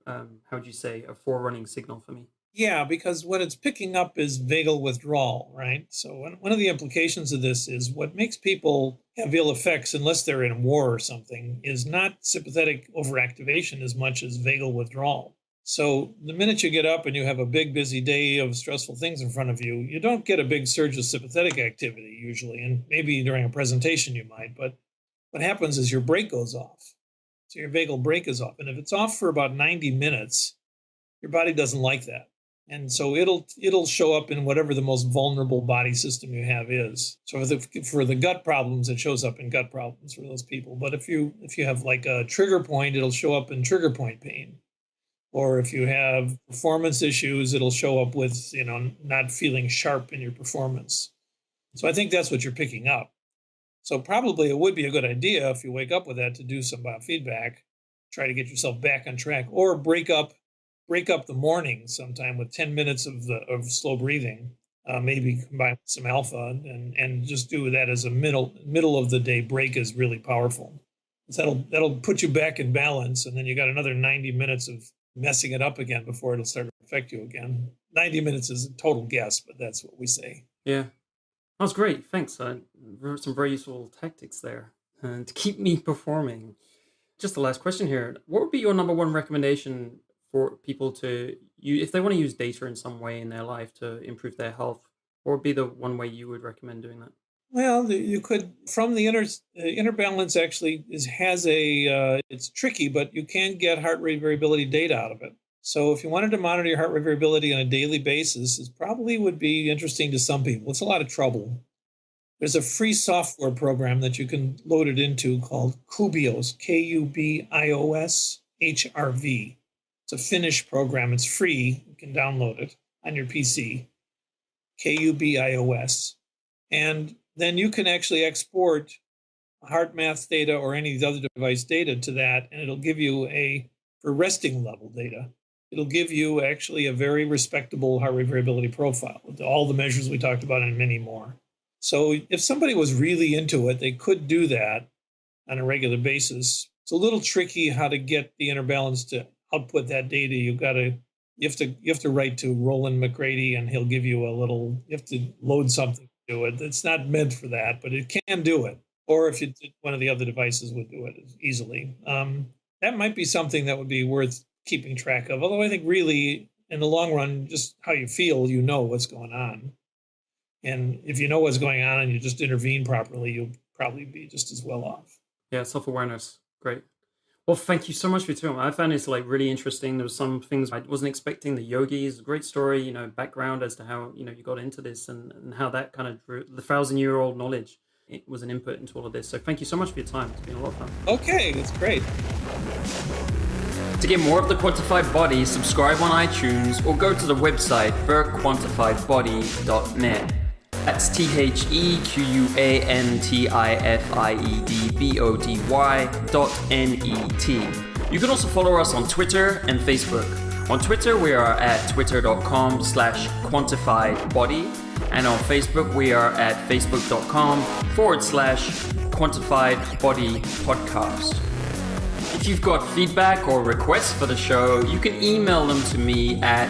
how would you say, a forerunning signal for me. Yeah, because what it's picking up is vagal withdrawal, right? So one of the implications of this is what makes people have ill effects, unless they're in war or something, is not sympathetic overactivation as much as vagal withdrawal. So the minute you get up and you have a big, busy day of stressful things in front of you, you don't get a big surge of sympathetic activity usually, and maybe during a presentation you might, but what happens is your brake goes off. So your vagal brake is off, and if it's off for about 90 minutes, your body doesn't like that. And so it'll show up in whatever the most vulnerable body system you have is. So for the gut problems, it shows up in gut problems for those people. But if you have like a trigger point, it'll show up in trigger point pain. Or if you have performance issues, it'll show up with not feeling sharp in your performance. So I think that's what you're picking up. So probably it would be a good idea if you wake up with that to do some biofeedback. try to get yourself back on track, or break up the morning sometime with 10 minutes of slow breathing. Maybe combine with some alpha and just do that as a middle of the day break is really powerful. That'll put you back in balance, and then you got another 90 minutes of messing it up again before it'll start to affect you again. 90 minutes is a total guess, but that's what we say. Yeah. That was great. Thanks. Some very useful tactics there and to keep me performing. Just the last question here. What would be your number one recommendation for people to use if they want to use data in some way in their life to improve their health? What would be the one way you would recommend doing that? Well, you could, from the inner balance actually has it's tricky, but you can get heart rate variability data out of it. So if you wanted to monitor your heart rate variability on a daily basis, it probably would be interesting to some people. It's a lot of trouble. There's a free software program that you can load it into called Kubios, Kubios HRV. It's a Finnish program. It's free. You can download it on your PC, Kubios. And then you can actually export heart math data or any of the other device data to that, and it'll give you for resting level data, it'll give you actually a very respectable heart rate variability profile with all the measures we talked about and many more. So if somebody was really into it, they could do that on a regular basis. It's a little tricky how to get the inner balance to output that data. You have to write to Roland McGrady, and he'll give you you have to load something to do it. It's not meant for that, but it can do it. Or if one of the other devices would do it easily. That might be something that would be worth keeping track of. Although I think really in the long run, just how you feel, you know what's going on. And if you know what's going on and you just intervene properly, you'll probably be just as well off. Yeah, self-awareness. Great. Well, thank you so much for your time. I found this really interesting. There was some things I wasn't expecting. The yogis, great story, background as to how, you got into this and how that kind of drew the 1,000-year-old knowledge. It was an input into all of this. So thank you so much for your time. It's been a lot of fun. Okay, that's great. To get more of The Quantified Body, subscribe on iTunes or go to the website thequantifiedbody.net. That's thequantifiedbody.net. You can also follow us on Twitter and Facebook. On Twitter, we are at twitter.com/quantifiedbody. And on Facebook, we are at facebook.com/quantifiedbodypodcast. If you've got feedback or requests for the show, you can email them to me at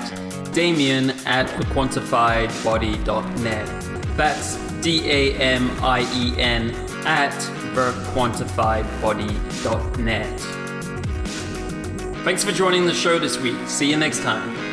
damien@thequantifiedbody.net. That's DAMIEN @thequantifiedbody.net. Thanks for joining the show this week. See you next time.